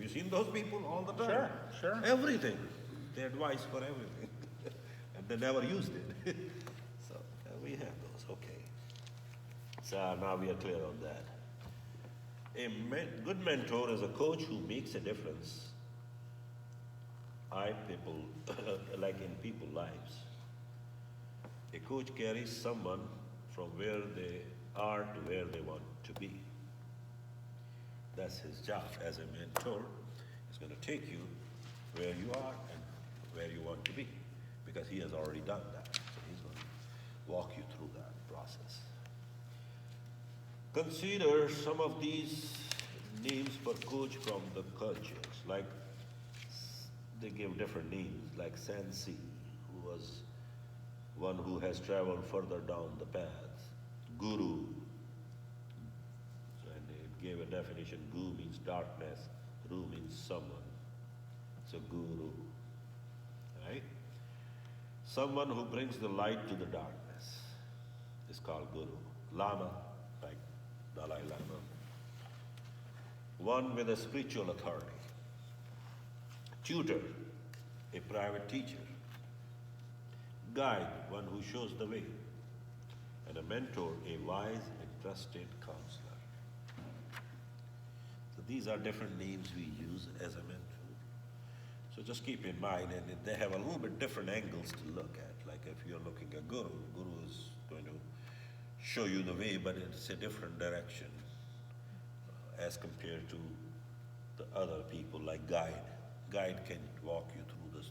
you seen those people all the time? Sure. Everything. They advise for everything. And they never used it. So we have those, okay. So now we are clear on that. A good mentor is a coach who makes a difference. People, like in people's lives. A coach carries someone from where they are to where they want to be. That's his job as a mentor. He's going to take you where you are and where you want to be, because he has already done that. So he's going to walk you through that process. Consider some of these names for coach from the cultures. Like they give different names, like Sansi, who was one who has traveled further down the path. Guru, and it gave a definition. Gu means darkness, Ru means someone. So Guru, right? Someone who brings the light to the darkness is called Guru. Lama, like Dalai Lama. One with a spiritual authority. Tutor, a private teacher. Guide, one who shows the way. And a mentor, a wise and trusted counselor. So these are different names we use as a mentor. So just keep in mind, and they have a little bit different angles to look at. Like if you're looking at Guru, Guru is going to show you the way, but it's a different direction as compared to the other people like guide. Guide can walk you through this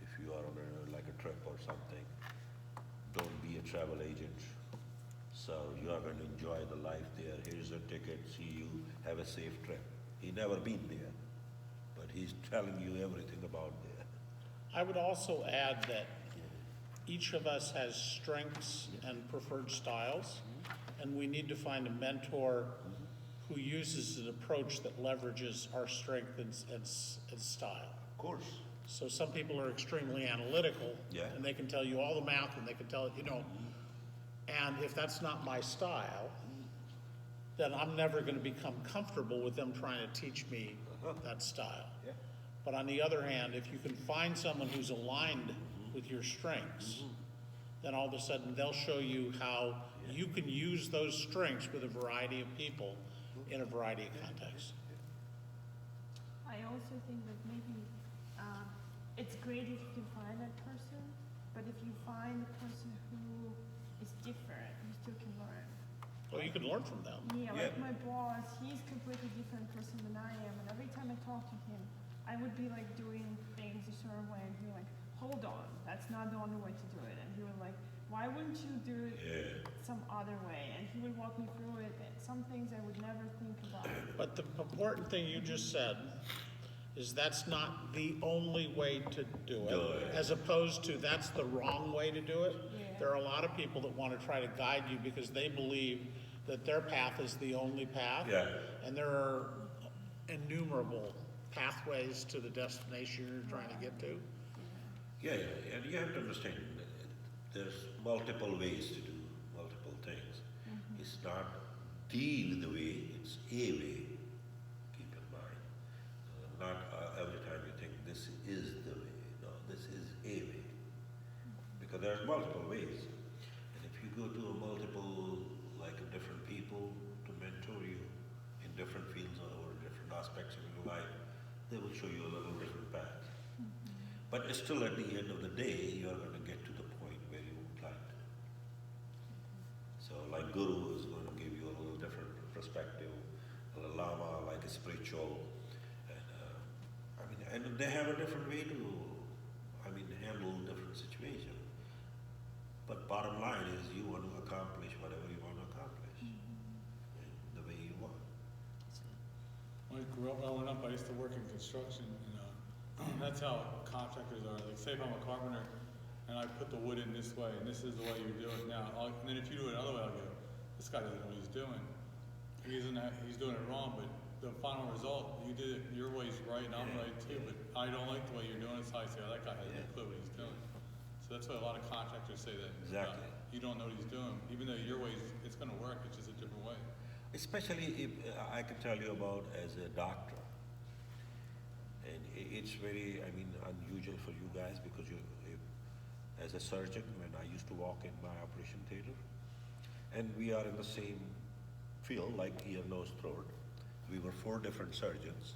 if you are on a trip or something. Don't be a travel agent. So you are going to enjoy the life there. Here's a ticket, see you, have a safe trip. He never been there, but he's telling you everything about there. I would also add that each of us has strengths and preferred styles, and we need to find a mentor who uses an approach that leverages our strength and style. Of course. So some people are extremely analytical, Yeah. and they can tell you all the math, and they can tell, and if that's not my style, then I'm never going to become comfortable with them trying to teach me that style. Yeah. But on the other hand, if you can find someone who's aligned with your strengths, then all of a sudden they'll show you how you can use those strengths with a variety of people in a variety of contexts. I also think that maybe it's great if you can find that person, but if you find a person who is different, you still can learn. Well, you can learn from them. Yeah, Yeah. like my boss, he's a completely different person than I am, and every time I talk to him, I would be like doing things a certain way, and he'd be like, hold on, that's not the only way to do it. And he would like, why wouldn't you do it some other way? And he would walk me through it, and some things I would never think about. But the important thing you just said is that's not the only way to do it, as opposed to that's the wrong way to do it. Yeah. There are a lot of people that want to try to guide you because they believe that their path is the only path. Yeah. And there are innumerable pathways to the destination you're trying to get to. Yeah, and you have to understand, there's multiple ways to do multiple things. It's not the way, it's a way. Keep in mind. Not every time you think this is the way. No, this is a way. Because there's multiple ways. And if you go to a multiple, like different people to mentor you in different fields or different aspects of your life, they will show you a little different path. But still at the end of the day, you are going to get to the point where you would like to. So like Guru is going to give you a little different perspective, a Lama like a spiritual, and they have a different way to, handle different situations. But part bottom line is you want to accomplish whatever you want to accomplish the way you want. When I grew up, growing up, I used to work in construction, and that's how contractors are. Like, say if I'm a carpenter and I put the wood in this way, and this is the way you do it now, and then if you do it another way, I'll go, this guy doesn't know what he's doing. He's doing it wrong, but the final result, you did it your way's right, and I'm right too, but I don't like the way you're doing it, so I say, oh, that guy has no clue what he's doing. So that's why a lot of contractors say that. Exactly. You don't know what he's doing, even though your way, it's gonna work, it's just a different way. Especially if I can tell you about as a doctor. And it's very, I mean, unusual for you guys because as a surgeon, when I used to walk in my operation theater, and we are in the same field like ear, nose, throat. We were 4 different surgeons,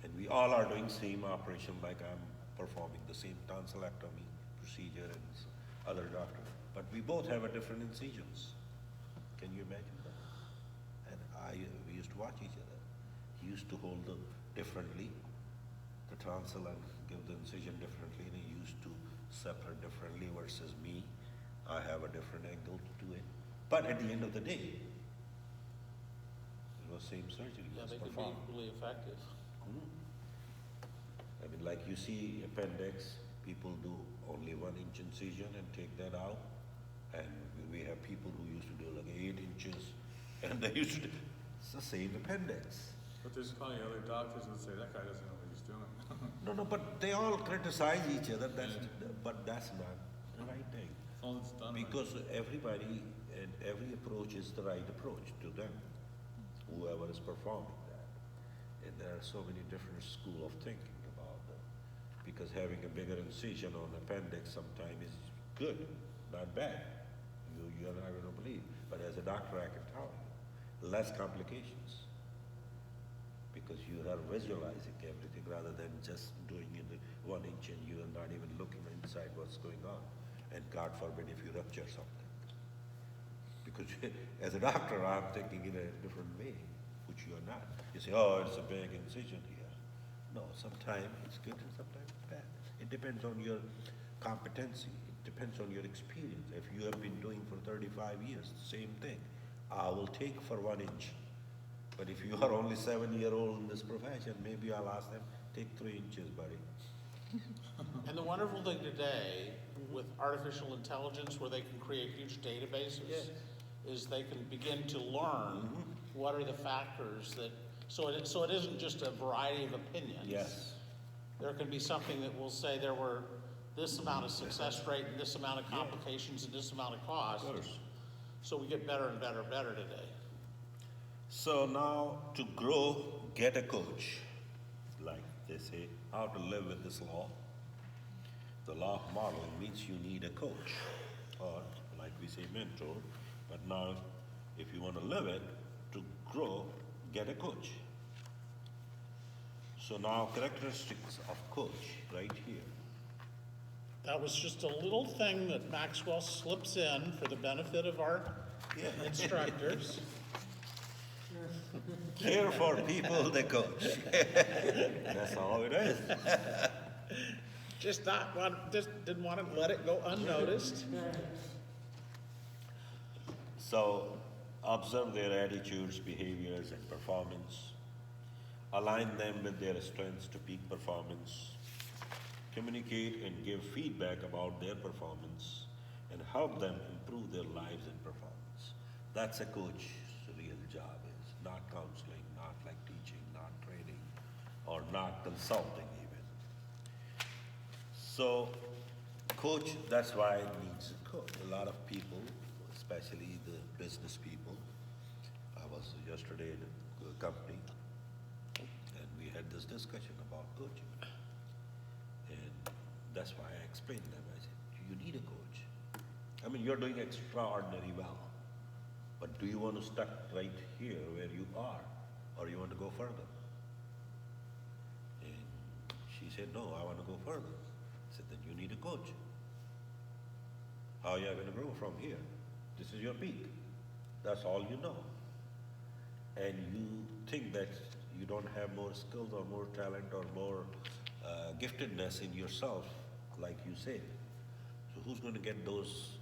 and we all are doing same operation like I'm performing the same tonsillectomy procedure and other doctor. But we both have a different incisions. Can you imagine that? And we used to watch each other. He used to hold them differently, the tonsil, and give the incision differently, and he used to separate differently versus me. I have a different angle to do it. But at the end of the day, it was same surgery. Yeah, was they could be performed. equally effective. I mean, like you see appendix, people do only 1-inch incision and take that out. And we have people who used to do like 8 inches, and they used to do, it's the same appendix. But there's probably other doctors who would say, that guy doesn't know what he's doing. No, but they all criticize each other, but that's not the right thing. As long as it's done right. Because everybody and every approach is the right approach to them, whoever is performing that. And there are so many different school of thinking about that. Because having a bigger incision on appendix sometimes is good, not bad. You're not going to believe. But as a doctor, I can tell you, less complications. Because you are visualizing everything rather than just doing it 1 inch and you are not even looking inside what's going on. And God forbid if you rupture something. Because as a doctor, I'm thinking in a different way, which you are not. You say, oh, it's a big incision here. No, sometimes it's good and sometimes it's bad. It depends on your competency. It depends on your experience. If you have been doing for 35 years, the same thing. I will take for 1 inch. But if you are only 7-year-old in this profession, maybe I'll ask them, take 3 inches, buddy. And the wonderful thing today with artificial intelligence, where they can create huge databases, is they can begin to learn what are the factors that, so it isn't just a variety of opinions. Yes. There can be something that will say there were this amount of success rate and this amount of complications and this amount of cost. Of course. So we get better and better and better today. So now to grow, get a coach. Like they say, how to live with this law. The law of modeling means you need a coach, or like we say mentor, but now if you want to live it, to grow, get a coach. So now characteristics of coach, right here. That was just a little thing that Maxwell slips in for the benefit of our instructors. Care for people they coach. That's all it is. Just didn't want to let it go unnoticed. So observe their attitudes, behaviors, and performance. Align them with their strengths to peak performance. Communicate and give feedback about their performance and help them improve their lives and performance. That's a coach's real job is, not counseling, not like teaching, not training, or not consulting even. So, coach, that's why it needs a coach. A lot of people, especially the business people, I was yesterday in a company, and we had this discussion about coaching. And that's why I explained to them, I said, you need a coach. I mean, you're doing extraordinarily well. But do you want to stuck right here where you are, or you want to go further? And she said, no, I want to go further. I said, then you need a coach. How are you going to grow from here? This is your peak. That's all you know. And you think that you don't have more skills or more talent or more giftedness in yourself, like you said. So who's going to get those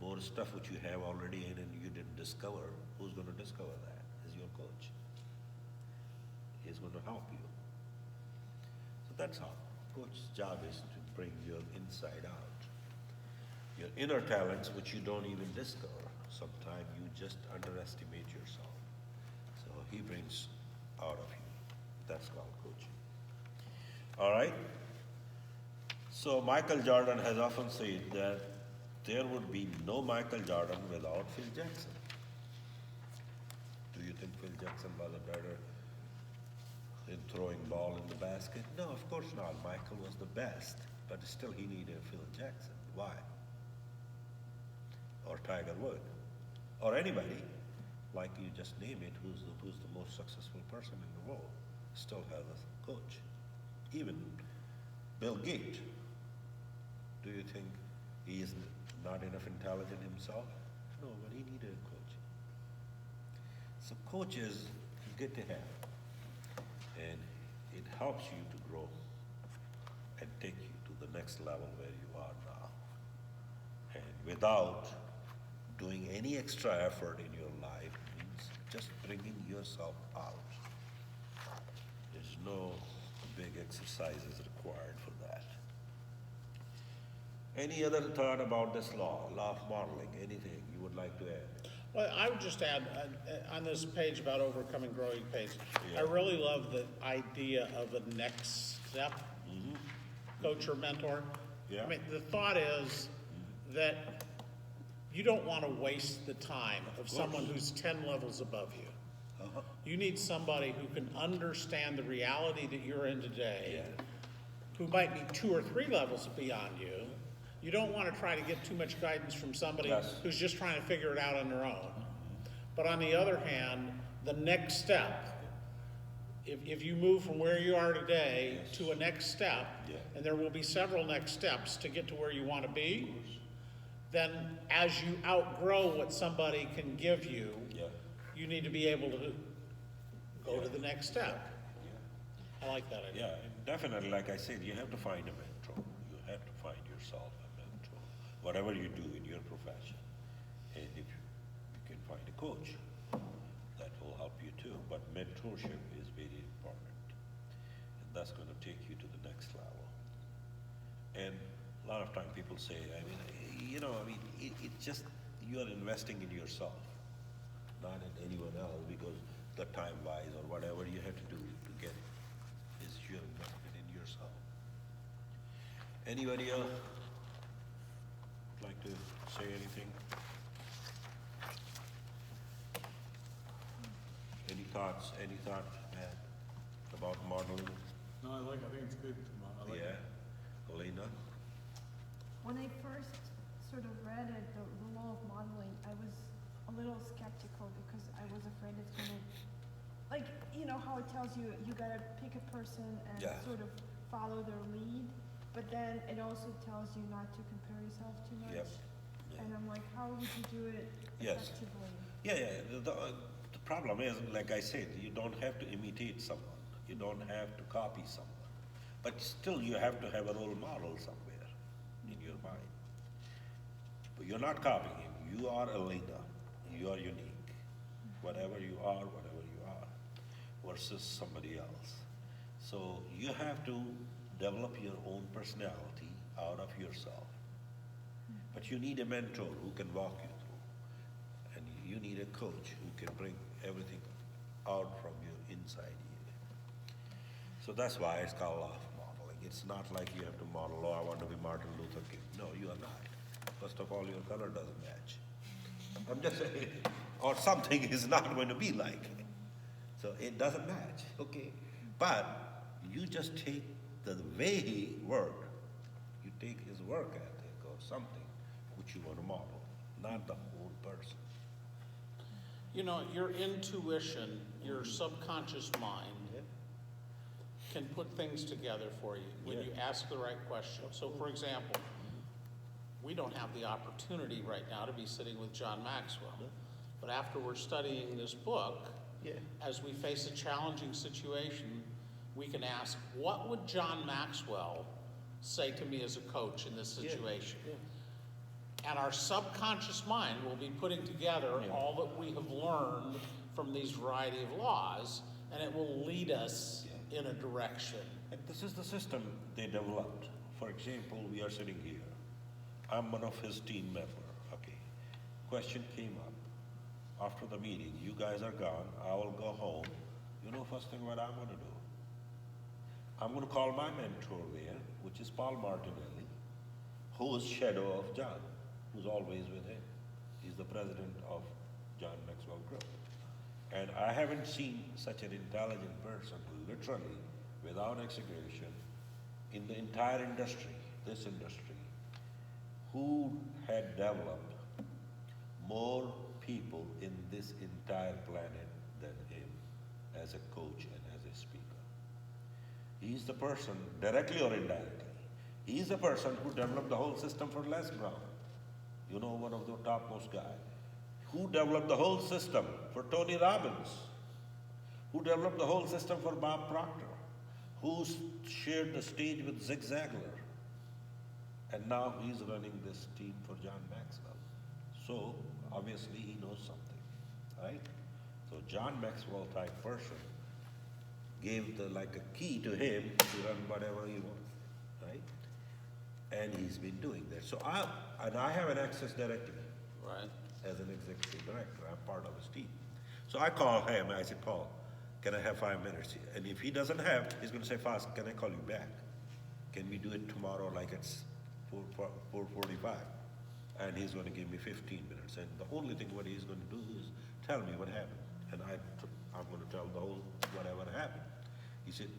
more stuff which you have already in and you didn't discover, who's going to discover that? Is your coach. He's going to help you. So that's how. Coach's job is to bring your inside out. Your inner talents which you don't even discover. Sometimes you just underestimate yourself. So he brings out of you. That's called coaching. All right? So Michael Jordan has often said that there would be no Michael Jordan without Phil Jackson. Do you think Phil Jackson was a better in throwing ball in the basket? No, of course not. Michael was the best, but still he needed Phil Jackson. Why? Or Tiger Woods, or anybody, like you just name it, who's the most successful person in the world, still has a coach. Even Bill Gates. Do you think he is not enough intelligent himself? No, but he needed a coach. So coaches good to have, and it helps you to grow and take you to the next level where you are now. And without doing any extra effort in your life, means just bringing yourself out. There's no big exercises required for that. Any other thought about this law of modeling? Anything you would like to add? Well, I would just add, on this page about overcoming growing pains, Yeah. I really love the idea of a next step, coach or mentor. Yeah. I mean, the thought is that you don't want to waste the time of someone who's 10 levels above you. Uh-huh. You need somebody who can understand the reality that you're in today, who might be 2 or 3 levels beyond you. You don't want to try to get too much guidance from somebody Yes. who's just trying to figure it out on their own. But on the other hand, the next step, if you move from where you are today to a next step, Yeah. and there will be several next steps to get to where you want to be, then as you outgrow what somebody can give you, Yeah. you need to be able to go to the next step. I like that idea. Yeah, definitely. Like I said, you have to find a mentor. You have to find yourself a mentor, whatever you do in your profession. And if you can find a coach, that will help you too. But mentorship is very important, and that's going to take you to the next level. And a lot of time people say, it's just you are investing in yourself, not in anyone else, because the time-wise or whatever you have to do to get it is your investment in yourself. Anybody else like to say anything? Any thoughts, Matt, about modeling? No, I think it's good. I like it. Yeah, Elena? When I first sort of read it, the law of modeling, I was a little skeptical because I was afraid it's gonna, like, you know how it tells you, you gotta pick a person and Yeah. sort of follow their lead, but then it also tells you not to compare yourself too much. Yep. Yeah. And I'm like, how would you do it Yes. effectively? Yeah. The problem is, like I said, you don't have to imitate someone. You don't have to copy someone. But still, you have to have a role model somewhere in your mind. But you're not copying him. You are Elena. You are unique. Whatever you are, versus somebody else. So you have to develop your own personality out of yourself. But you need a mentor who can walk you through. And you need a coach who can bring everything out from your inside you. So that's why it's called law of modeling. It's not like you have to model, oh, I want to be Martin Luther King. No, you are not. First of all, your color doesn't match. I'm just saying, or something is not going to be like it. So it doesn't match, okay? But you just take the way he worked, you take his work ethic or something which you want to model, not the whole person. You know, your intuition, your subconscious mind can put things together for you when you ask the right question. So for example, we don't have the opportunity right now to be sitting with John Maxwell. But after we're studying this book, as we face a challenging situation, we can ask, what would John Maxwell say to me as a coach in this situation? And our subconscious mind will be putting together all that we have learned from these variety of laws, and it will lead us in a direction. And this is the system they developed. For example, we are sitting here. I'm one of his team member. Okay. Question came up after the meeting. You guys are gone. I will go home. You know, first thing what I'm going to do? I'm going to call my mentor there, which is Paul Martinelli, who is shadow of John, who's always with him. He's the president of John Maxwell Group. And I haven't seen such an intelligent person who literally, without exaggeration, in the entire industry, this industry, who had developed more people in this entire planet than him as a coach and as a speaker. He's the person, directly or indirectly, he's the person who developed the whole system for Les Brown. You know, one of the topmost guys. Who developed the whole system for Tony Robbins? Who developed the whole system for Bob Proctor? Who shared the stage with Zig Ziglar? And now he's running this team for John Maxwell. So, obviously he knows something, right? So John Maxwell type person gave like a key to him to run whatever he wants, right? And he's been doing that. So I have an access directory. Right. As an executive director, I'm part of his team. So I call him, I say, Paul, can I have 5 minutes here? And if he doesn't have, he's going to say, Fast, can I call you back? Can we do it tomorrow like it's 4:45? And he's going to give me 15 minutes. And the only thing what he's going to do is tell me what happened. And I'm going to tell the whole whatever happened. He said,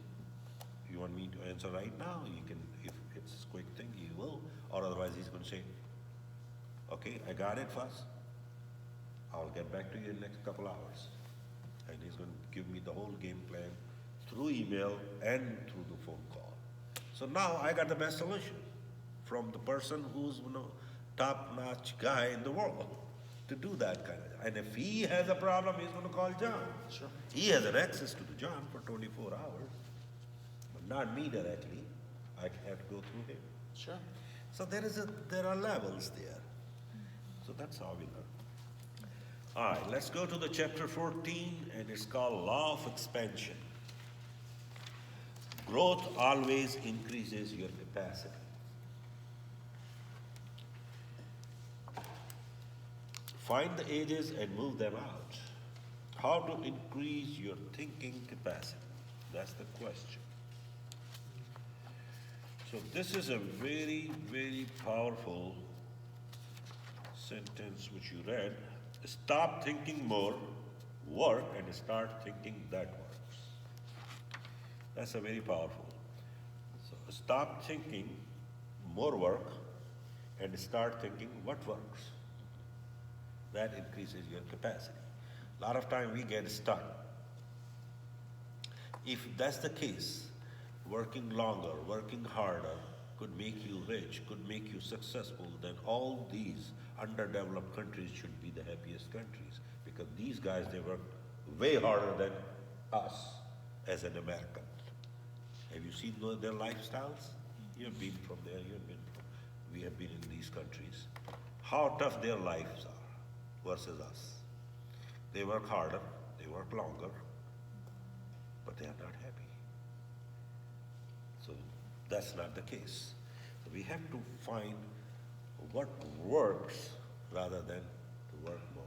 you want me to answer right now? You can, if it's a quick thing, you will. Or otherwise he's going to say, okay, I got it first. I'll get back to you in the next couple hours. And he's going to give me the whole game plan through email and through the phone call. So now I got the best solution from the person who's, you know, top-notch guy in the world to do that kind of. And if he has a problem, he's going to call John. Sure. He has an access to the John for 24 hours, but not me directly. I have to go through him. Sure. So there are levels there. So that's how we learn. All right, let's go to the chapter 14, and it's called Law of Expansion. Growth always increases your capacity. Find the edges and move them out. How to increase your thinking capacity? That's the question. So this is a very, very powerful sentence which you read. Stop thinking more, work, and start thinking that works. That's a very powerful. So stop thinking more work and start thinking what works. That increases your capacity. A lot of time we get stuck. If that's the case, working longer, working harder could make you rich, could make you successful, then all these underdeveloped countries should be the happiest countries, because these guys, they work way harder than us as an American. Have you seen their lifestyles? You have been from there, we have been in these countries. How tough their lives are versus us. They work harder, they work longer, but they are not happy. So that's not the case. So we have to find what works rather than to work more.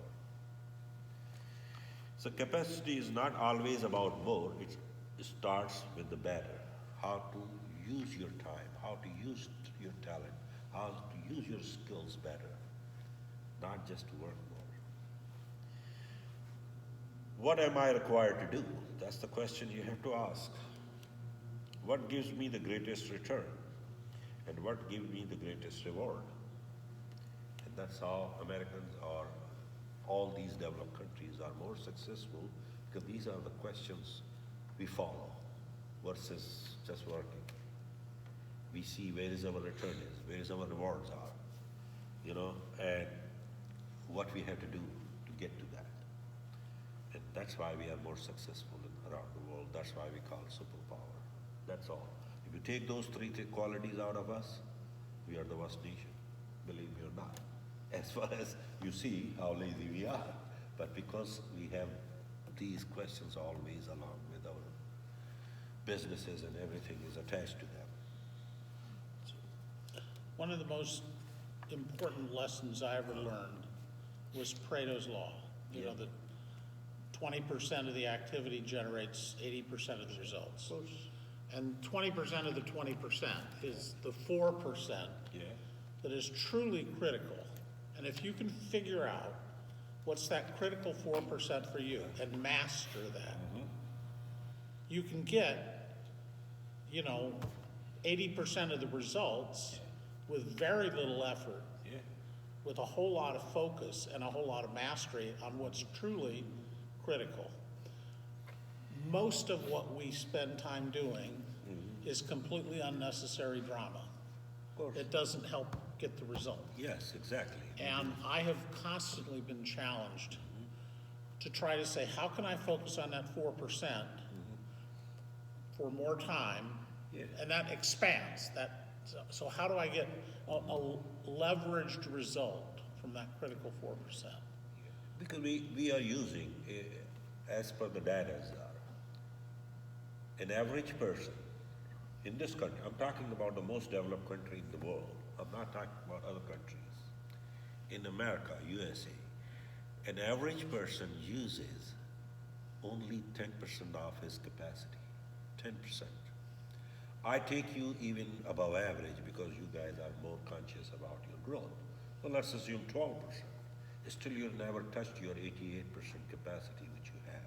So capacity is not always about more, it starts with the better. How to use your time, how to use your talent, how to use your skills better, not just to work more. What am I required to do? That's the question you have to ask. What gives me the greatest return? And what gives me the greatest reward? And that's how Americans or all these developed countries are more successful, because these are the questions we follow versus just working. We see where is our return is, where is our rewards are, you know, and what we have to do to get to that. And that's why we are more successful around the world. That's why we call it superpower. That's all. If you take those three qualities out of us, we are the worst nation, believe me or not. as far as you see how lazy we are. But because we have these questions always along with our businesses and everything is attached to them. One of the most important lessons I ever learned was Pareto's Law. You know, that 20% of the activity generates 80% of the results. And 20% of the 20% is the 4% Yeah. that is truly critical. And if you can figure out what's that critical 4% for you and master that, you can get, 80% of the results with very little effort, Yeah. with a whole lot of focus and a whole lot of mastery on what's truly critical. Most of what we spend time doing is completely unnecessary drama. Of course. It doesn't help get the result. Yes, exactly. And I have constantly been challenged to try to say, how can I focus on that 4% for more time? Yeah. And that expands that. So how do I get a leveraged result from that critical 4%? Because we are using, as per the data, an average person in this country, I'm talking about the most developed country in the world, I'm not talking about other countries. In America, USA, an average person uses only 10% of his capacity, 10%. I take you even above average because you guys are more conscious about your growth. So let's assume 12%. Still, you never touched your 88% capacity which you have.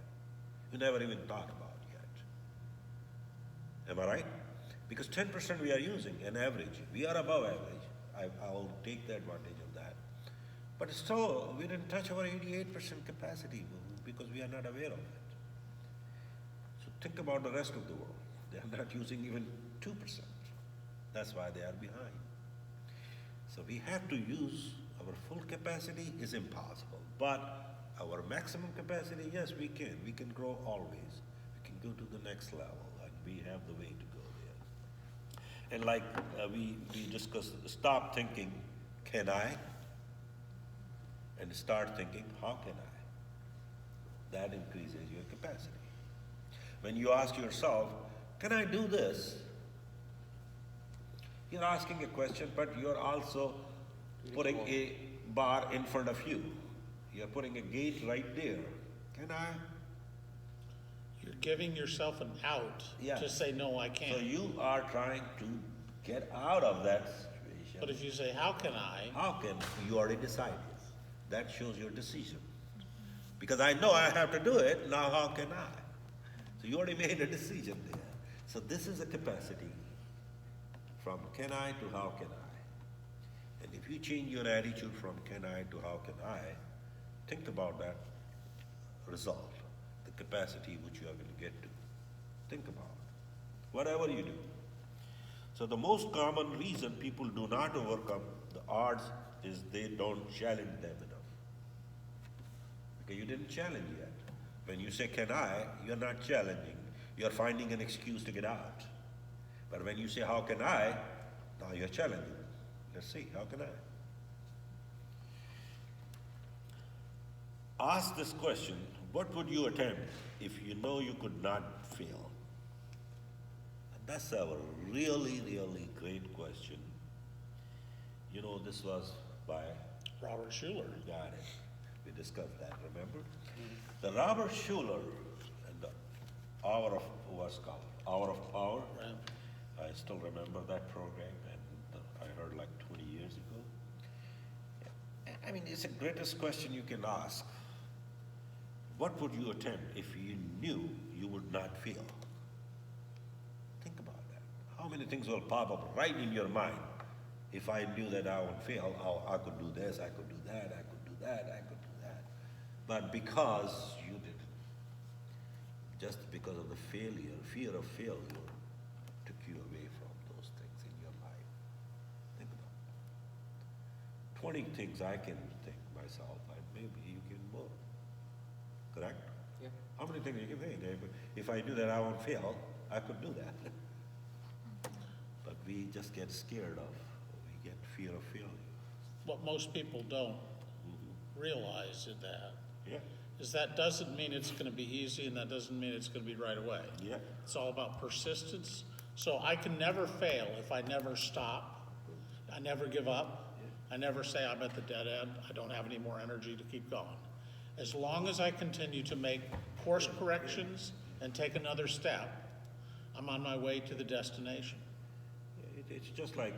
You never even thought about yet. Am I right? Because 10% we are using, an average. We are above average. I will take the advantage of that. But still, we didn't touch our 88% capacity because we are not aware of it. So think about the rest of the world. They are not using even 2%. That's why they are behind. So we have to use our full capacity is impossible. But our maximum capacity, yes, we can. We can grow always. We can go to the next level, and we have the way to go there. And like we discussed, stop thinking, can I? And start thinking, how can I? That increases your capacity. When you ask yourself, can I do this? You're asking a question, but you're also putting a bar in front of you. You're putting a gate right there. Can I? You're giving yourself an out Yes. to say, no, I So can't. you are trying to get out of that situation. But if you say, how can I? How can you already decided? That shows your decision. Because I know I have to do it, now how can I? So you already made a decision there. So this is a capacity from can I to how can I. And if you change your attitude from can I to how can I, think about that result, the capacity which you are going to get to. Think about it. Whatever you do. So the most common reason people do not overcome the odds is they don't challenge them enough. Okay, you didn't challenge yet. When you say can I, you're not challenging. You're finding an excuse to get out. But when you say how can I, now you're challenging. Let's see, how can I? Ask this question, what would you attempt if you know you could not fail? And that's a really, really great question. You know, this was by Robert Schuller. Got it. We discussed that, remember? The Robert Schuller and the Hour of, was called Hour of Power. Right. I still remember that program, and I heard like 20 years ago. I mean, it's the greatest question you can ask. What would you attempt if you knew you would not fail? Think about that. How many things will pop up right in your mind? If I knew that I would fail, I could do this, I could do that, I could do that, I could do that. But because you didn't, just because of the failure, fear of failure, took you away from those things in your life. Think about it. 20 things I can think myself, and maybe you can more. Correct? Yeah. How many things you can think? If I knew that I won't fail, I could do that. But we just get scared of, we get fear of failure. What most people don't realize in that Yeah, is that doesn't mean it's gonna be easy, and that doesn't mean it's gonna be right away. yeah, It's all about persistence. So I can never fail if I never stop. I never give up. I never say I'm at the dead end. I don't have any more energy to keep going. As long as I continue to make course corrections and take another step, I'm on my way to the destination. it's just like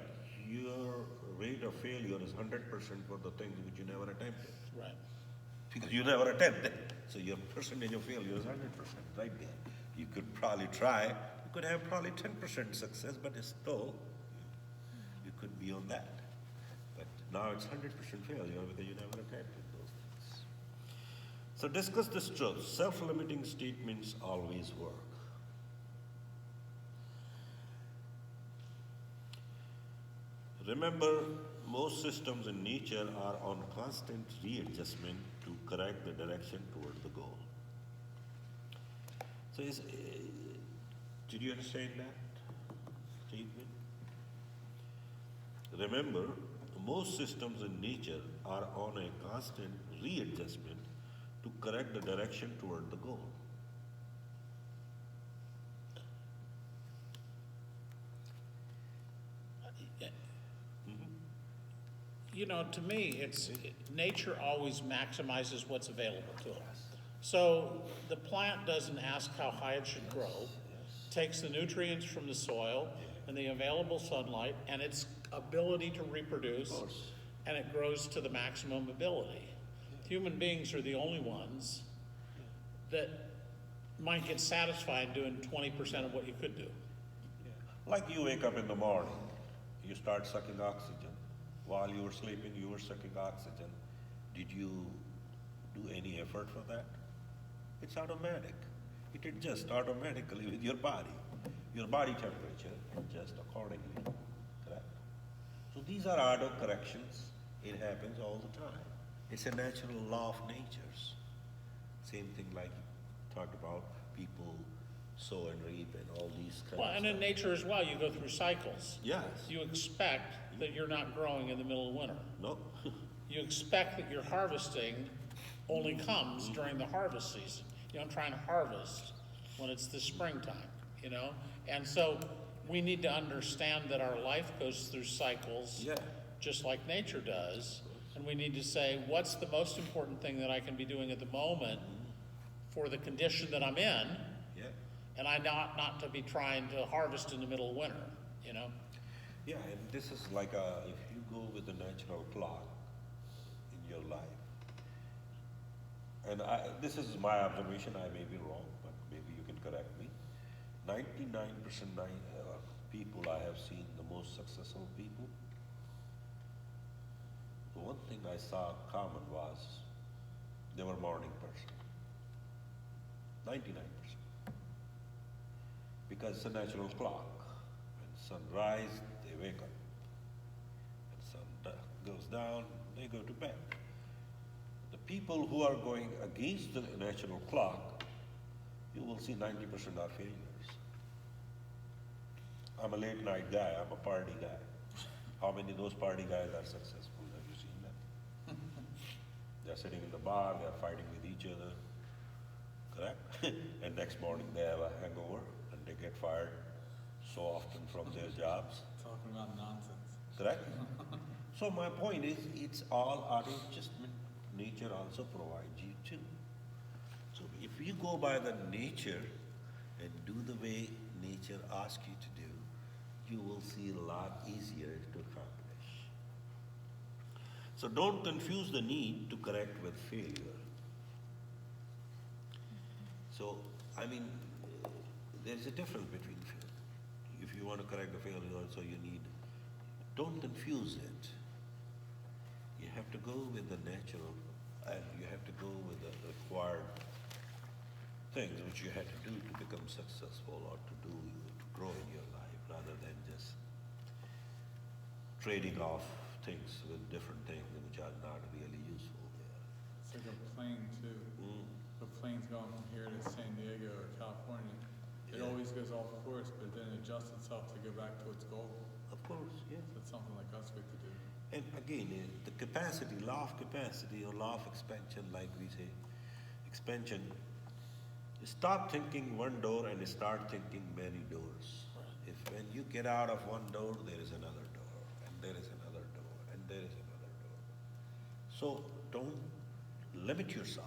your rate of failure is 100% for the things which you never attempted. Right. Because you never attempted. So your percentage of failure is 100% right there. You could probably try, you could have probably 10% success, but it's still, you could be on that. But now it's 100% failure because you never attempted those things. So discuss this truth. Self-limiting statements always work. Remember, most systems in nature are on constant readjustment to correct the direction toward the goal. So, did you understand that statement? Remember, most systems in nature are on a constant readjustment to correct the direction toward the goal. You know, to me, nature always maximizes what's available to it. So the plant doesn't ask how high it should grow, takes the nutrients from the soil and the available sunlight and its ability to reproduce, and it grows to the maximum ability. Human beings are the only ones that might get satisfied doing 20% of what you could do. Like you wake up in the morning, you start sucking oxygen. While you were sleeping, you were sucking oxygen. Did you do any effort for that? It's automatic. It adjusts automatically with your body. Your body temperature adjusts accordingly. Correct? So these are auto corrections. It happens all the time. It's a natural law of natures. Same thing like you talked about people sow and reap and all these kinds Well, of and in stuff. nature as well, you go through cycles. Yes. You expect that you're not growing in the middle of winter. No. You expect that your harvesting only comes during the harvest season. You don't try and harvest when it's the springtime, you know? And so we need to understand that our life goes through cycles, Yeah. just like nature does. And we need to say, what's the most important thing that I can be doing at the moment for the condition that I'm in? Yeah. And I not to be trying to harvest in the middle of winter, you know? Yeah, and this is like if you go with the natural clock in your life, and this is my observation, I may be wrong, but maybe you can correct me. 99% people I have seen, the most successful people, the one thing I saw common was they were morning person. 99%. Because it's a natural clock. When sunrise, they wake up. When sun goes down, they go to bed. The people who are going against the natural clock, you will see 90% are failures. I'm a late night guy, I'm a party guy. How many of those party guys are successful? Have you seen them? They're sitting in the bar, they're fighting with each other, correct? And next morning they have a hangover and they get fired so often from their jobs, Talking about nonsense. correct? So my point is, it's all auto adjustment. Nature also provides you too. So if you go by the nature and do the way nature asks you to do, you will see a lot easier to accomplish. So don't confuse the need to correct with failure. So, I mean, there's a difference between failure. If you want to correct the failure, also you need, don't confuse it. You have to go with the natural, and you have to go with the required things which you had to do to become successful or to grow in your life, rather than just trading off things with different things which are not really useful there. It's like a plane too. The plane's going from here to San Diego or California. It Yeah. always goes off course, but then it adjusts itself to go back to its goal. Of course, yeah. So it's something like us we have to do. And again, the capacity, law of capacity or law of expansion, like we say, expansion, stop thinking one door and start thinking many doors. If when you get out of one door, there is another door, and there is another door, and there is another door. So don't limit yourself.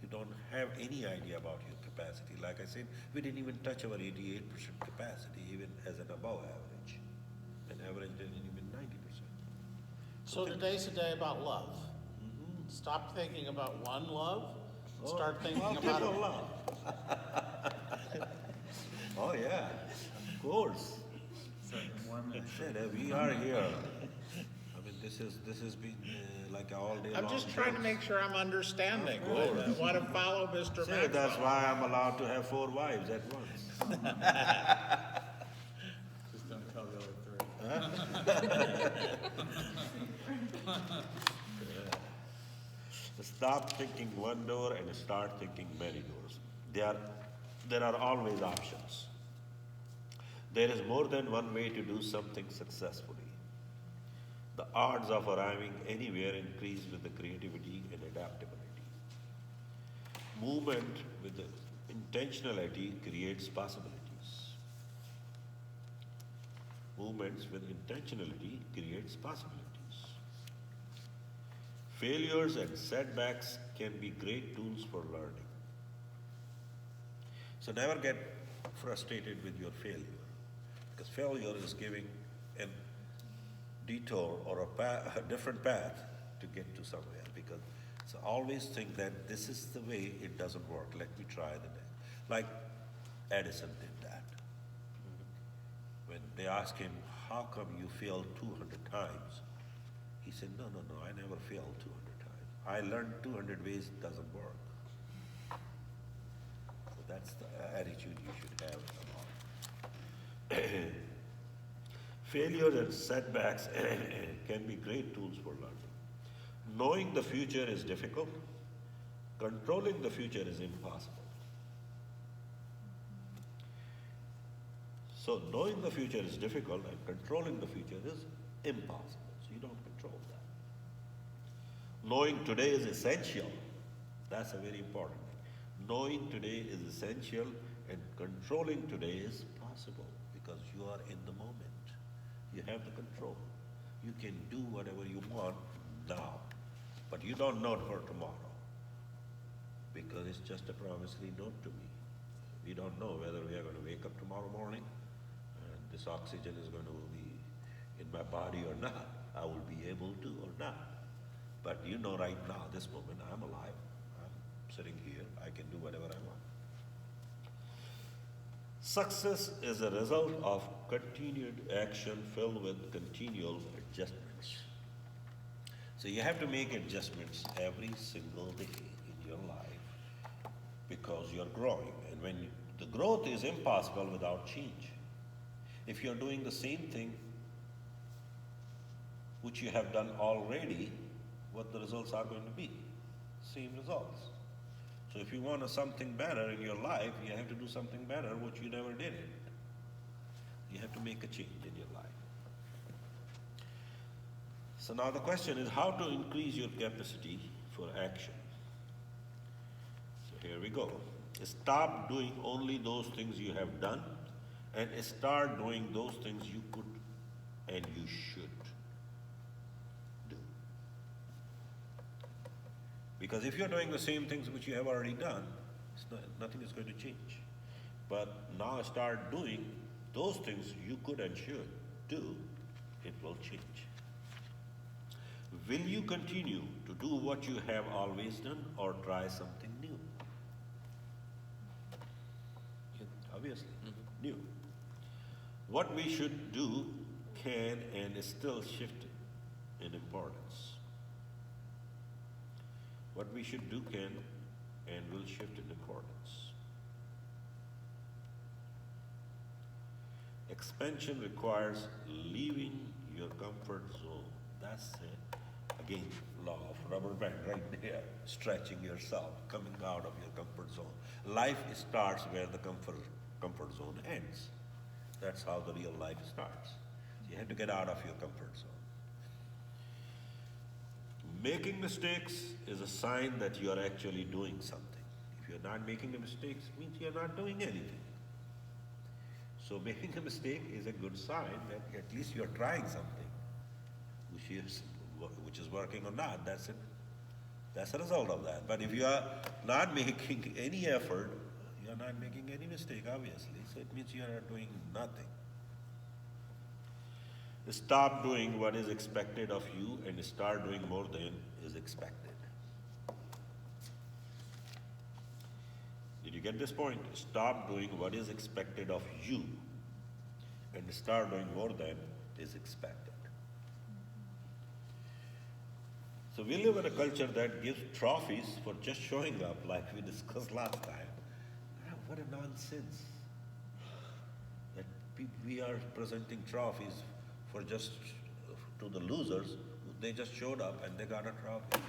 You don't have any idea about your capacity. Like I said, we didn't even touch our 88% capacity, even as an above average. And average didn't even 90%. So today's a day about love. Stop thinking about one love, and start thinking about Multiple love. Oh yeah, of course. So in 1 minute. Said, we are here. I mean, this has been like a all day long. I'm just trying to make sure I'm understanding. I want to follow Mr. Say, that's Maxwell. why I'm allowed to have 4 wives at once. Just don't tell the other 3. Stop thinking one door and start thinking many doors. There are always options. There is more than one way to do something successfully. The odds of arriving anywhere increase with the creativity and adaptability. Movement with the intentionality creates possibilities. Movements with intentionality creates possibilities. Failures and setbacks can be great tools for learning. So never get frustrated with your failure, because failure is giving a detour or a different path to get to somewhere. Because so always think that this is the way, it doesn't work. Let me try the next. Like Edison did that. When they asked him, "How come you failed 200 times?" He said, no, I never failed 200 times. I learned 200 ways it doesn't work. So that's the attitude you should have in the life. Failures and setbacks can be great tools for learning. Knowing the future is difficult. Controlling the future is impossible. So knowing the future is difficult and controlling the future is impossible. So you don't control that. Knowing today is essential. That's a very important thing. Knowing today is essential and controlling today is possible because you are in the moment. You have the control. You can do whatever you want now, but you don't know for tomorrow because it's just a promissory note to me. We don't know whether we are going to wake up tomorrow morning and this oxygen is going to be in my body or not. I will be able to or not. But you know right now, this moment, I'm alive. I'm sitting here. I can do whatever I want. Success is a result of continued action filled with continual adjustments. So you have to make adjustments every single day in your life because you're growing. And when the growth is impossible without change. If you're doing the same thing which you have done already, what the results are going to be? Same results. So if you want something better in your life, you have to do something better which you never did it. You have to make a change in your life. So now the question is how to increase your capacity for action. So here we go. Stop doing only those things you have done and start doing those things you could and you should do. Because if you're doing the same things which you have already done, nothing is going to change. But now start doing those things you could and should do, it will change. Will you continue to do what you have always done or try something new? Obviously, new. What we should do can and is still shifting in importance. What we should do can and will shift in importance. Expansion requires leaving your comfort zone. That's it. Again, law of rubber band right there. Stretching yourself, coming out of your comfort zone. Life starts where the comfort zone ends. That's how the real life starts. You have to get out of your comfort zone. Making mistakes is a sign that you are actually doing something. If you're not making a mistake, it means you're not doing anything. So making a mistake is a good sign that at least you're trying something, which is working or not. That's it. That's a result of that. But if you are not making any effort, you're not making any mistake, obviously. So it means you are doing nothing. Stop doing what is expected of you and start doing more than is expected. Did you get this point? Stop doing what is expected of you and start doing more than is expected. So we live in a culture that gives trophies for just showing up, like we discussed last time. What a nonsense. That we are presenting trophies for just to the losers. They just showed up and they got a trophy.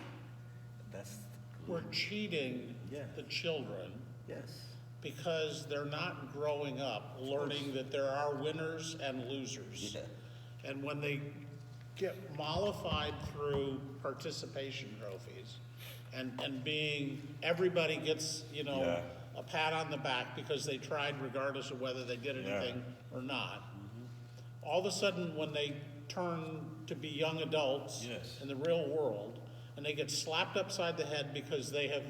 That's We're cheating Yeah. the children yes. because they're not growing up learning that there are winners and losers. Yeah. And when they get mollified through participation trophies and being, everybody gets, Yeah. a pat on the back because they tried regardless of whether they did Yeah. anything or not. All of a sudden, when they turn to be young adults Yes. in the real world, and they get slapped upside the head because they have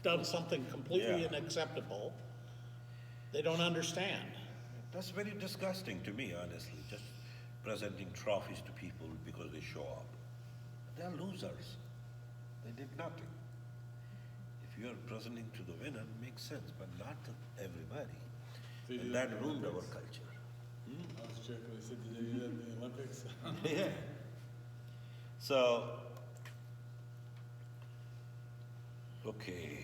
done something completely Yeah. unacceptable, they don't understand. That's very disgusting to me, honestly. Just presenting trophies to people because they show up. They're losers. They did nothing. If you are presenting to the winner, it makes sense, but not to everybody. They do And that that in the ruined our Olympics. culture. I was joking, they said, did they do that in the Olympics? Yeah. So, okay.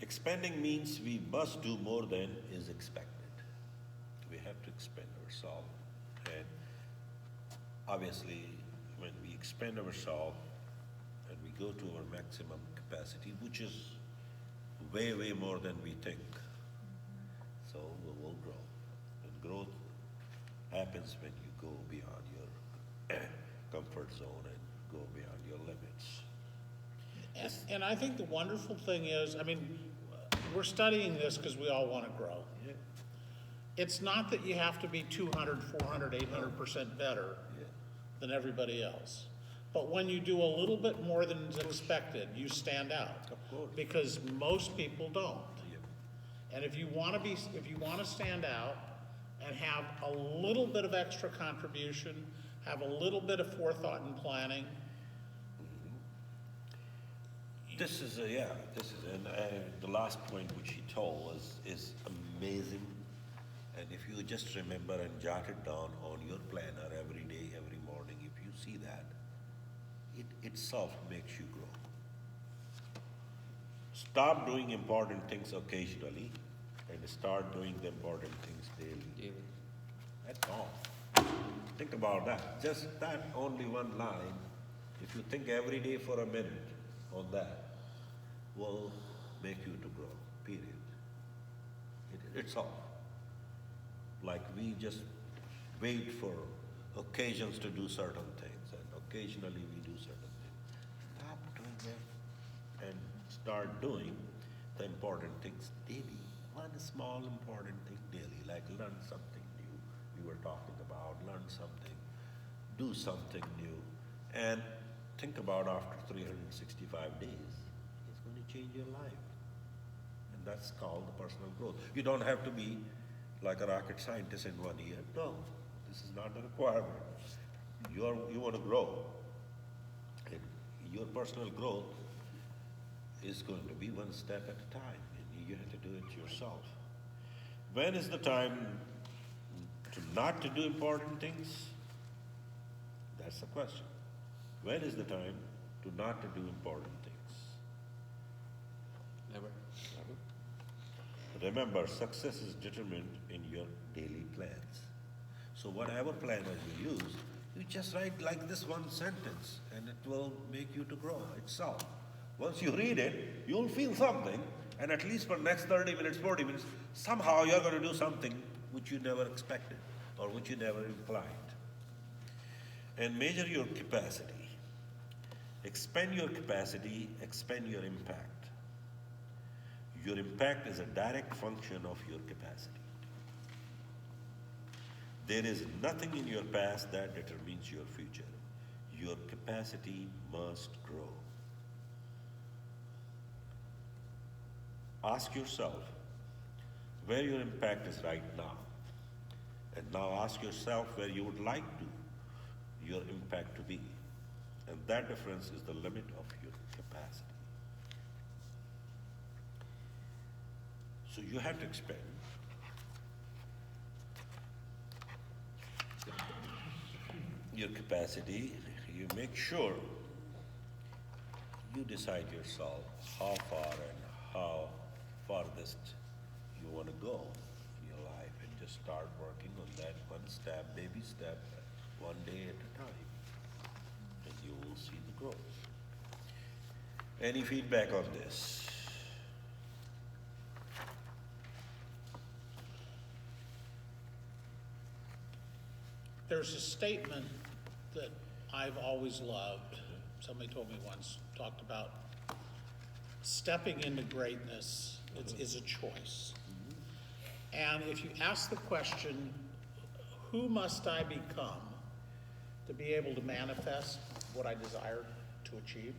Expanding means we must do more than is expected. We have to expand ourselves. And obviously, when we expand ourselves and we go to our maximum capacity, which is way, way more than we think, so we will grow. And growth happens when you go beyond your comfort zone and go beyond your limits. And I think the wonderful thing is, we're studying this because we all want to grow. Yeah. It's not that you have to be 200, 400, 800% better Yeah. than everybody else. But when you do a little bit more than is expected, you stand out. Of course. Because most people don't. Yeah. And if you want to stand out and have a little bit of extra contribution, have a little bit of forethought and planning, This is, and the last point which he told is amazing. And if you just remember and jot it down on your planner every day, every morning, if you see that, it itself makes you grow. Stop doing important things occasionally and start doing the important things daily. David. That's all. Think about that. Just that only one line, if you think every day for a minute on that, will make you to grow, period. It's all. Like we just wait for occasions to do certain things, and occasionally we do certain things. Stop doing that and start doing the important things daily. One small important thing daily, like learn something new. We were talking about learn something, do something new, and think about after 365 days, it's going to change your life. And that's called the personal growth. You don't have to be like a rocket scientist in 1 year. No, this is not a requirement. You want to grow. And your personal growth is going to be one step at a time, and you have to do it yourself. When is the time to not to do important things? That's the question. When is the time to not to do important things? Never. Remember, success is determined in your daily plans. So whatever planner you use, you just write like this one sentence and it will make you to grow itself. Once you read it, you'll feel something, and at least for next 30 minutes, 40 minutes, somehow you're going to do something which you never expected or which you never implied. And measure your capacity. Expand your capacity, expand your impact. Your impact is a direct function of your capacity. There is nothing in your past that determines your future. Your capacity must grow. Ask yourself where your impact is right now. And now ask yourself where you would like your impact to be. And that difference is the limit of your capacity. So you have to expand. Your capacity, you make sure you decide yourself how far and how farthest you want to go in your life, and just start working on that one step, baby step, one day at a time, and you will see the growth. Any feedback on this? There's a statement that I've always loved. Somebody told me once, talked about stepping into greatness is a choice. And if you ask the question, who must I become to be able to manifest what I desire to achieve?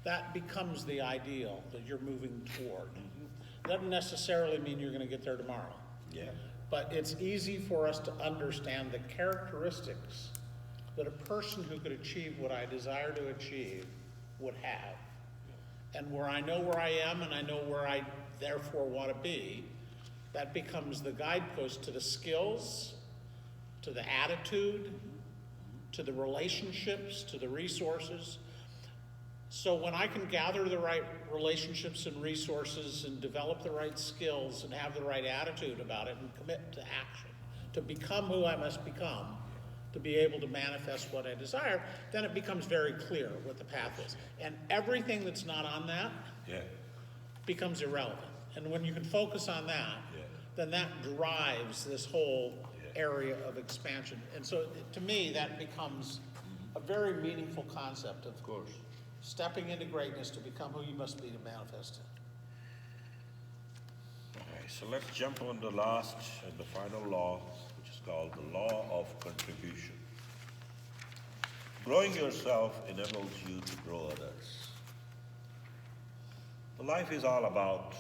That becomes the ideal that you're moving toward. Doesn't necessarily mean you're going to get there tomorrow. Yeah. But it's easy for us to understand the characteristics that a person who could achieve what I desire to achieve would have. And where I know where I am and I know where I therefore want to be, that becomes the guidepost to the skills, to the attitude, to the relationships, to the resources. So when I can gather the right relationships and resources and develop the right skills and have the right attitude about it and commit to action, to become who I must become, to be able to manifest what I desire, then it becomes very clear what the path is. And everything that's not on that becomes irrelevant. And when you can focus on that, then that drives this whole area of expansion. And so to me, that becomes a very meaningful concept of course. Stepping into greatness to become who you must be to manifest it. Okay, so let's jump on the last and the final law, which is called the law of contribution. Growing yourself enables you to grow others. The life is all about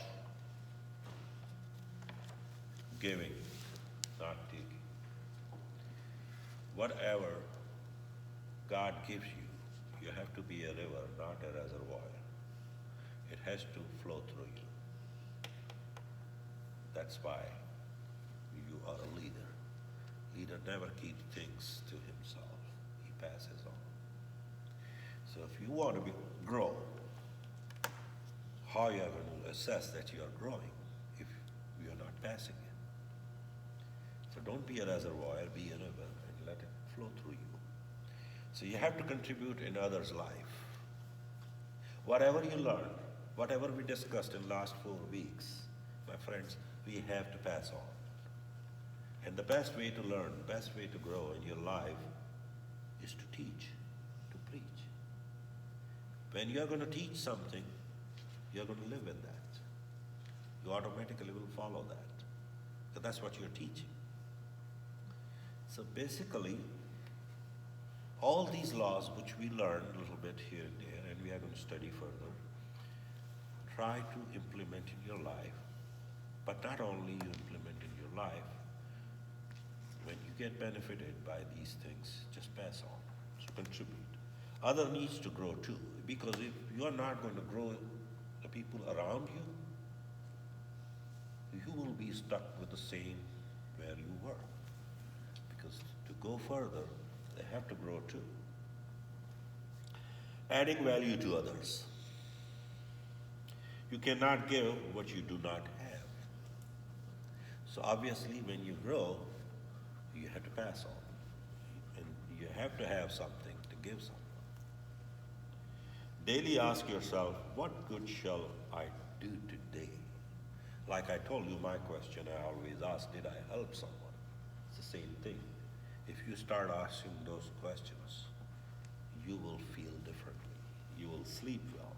giving, not taking. Whatever God gives you, you have to be a river, not a reservoir. It has to flow through you. That's why you are a leader. Leader never keeps things to himself. He passes on. So if you want to grow, how are you going to assess that you are growing if you are not passing it? So don't be a reservoir, be a river and let it flow through you. So you have to contribute in others' life. Whatever you learn, whatever we discussed in the last 4 weeks, my friends, we have to pass on. And the best way to learn, the best way to grow in your life is to teach, to preach. When you are going to teach something, you are going to live in that. You automatically will follow that. Because that's what you're teaching. So basically, all these laws which we learned a little bit here and there, and we are going to study further, try to implement in your life, but not only you implement in your life, when you get benefited by these things, just pass on, so contribute. Other needs to grow too, because if you are not going to grow the people around you, you will be stuck with the same where you were. Because to go further, they have to grow too. Adding value to others. You cannot give what you do not have. So obviously when you grow, you have to pass on. And you have to have something to give someone. Daily ask yourself, what good shall I do today? Like I told you, my question I always ask, did I help someone? It's the same thing. If you start asking those questions, you will feel will sleep well.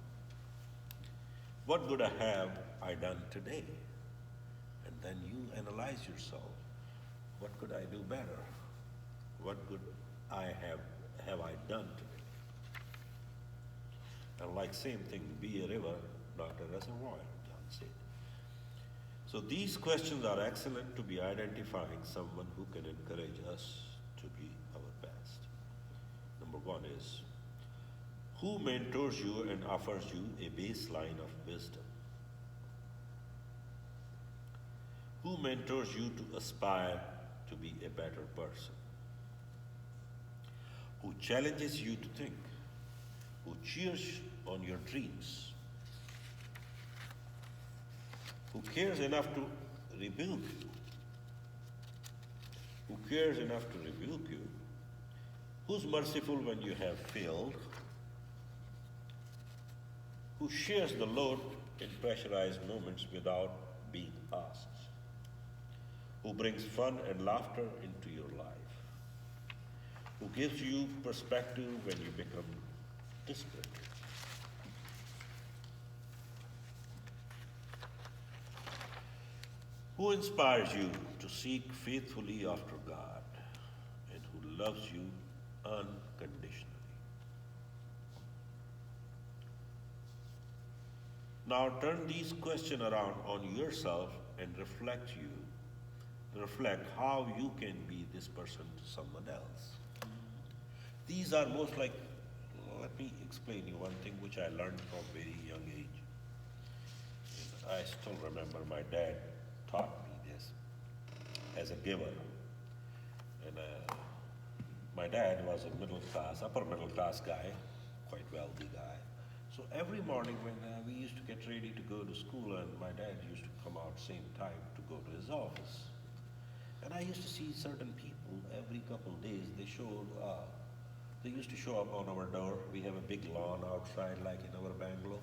What good have I done today? And then you analyze yourself. What could I do better? What good have I done today? And like same thing, be a river, not a reservoir, John said. So these questions are excellent to be identifying someone who can encourage us to be our best. Number one is, who mentors you and offers you a baseline of wisdom? Who mentors you to aspire to be a better person? Who challenges you to think? Who cheers on your dreams? Who cares enough to rebuke you? Who cares enough to rebuke you? Who's merciful when you have failed? Who shares the load in pressurized moments without being asked? Who brings fun and laughter into your life? Who gives you perspective when you become disparate? Who inspires you to seek faithfully after God and who loves you unconditionally? Now turn these questions around on yourself and reflect how you can be this person to someone else. These are most like, let me explain you one thing which I learned from very young age. I still remember my dad taught me this as a giver. And my dad was a upper middle class guy, quite wealthy guy. So every morning when we used to get ready to go to school, and my dad used to come out same time to go to his office. And I used to see certain people every couple of days, they used to show up on our door. We have a big lawn outside like in our bungalow.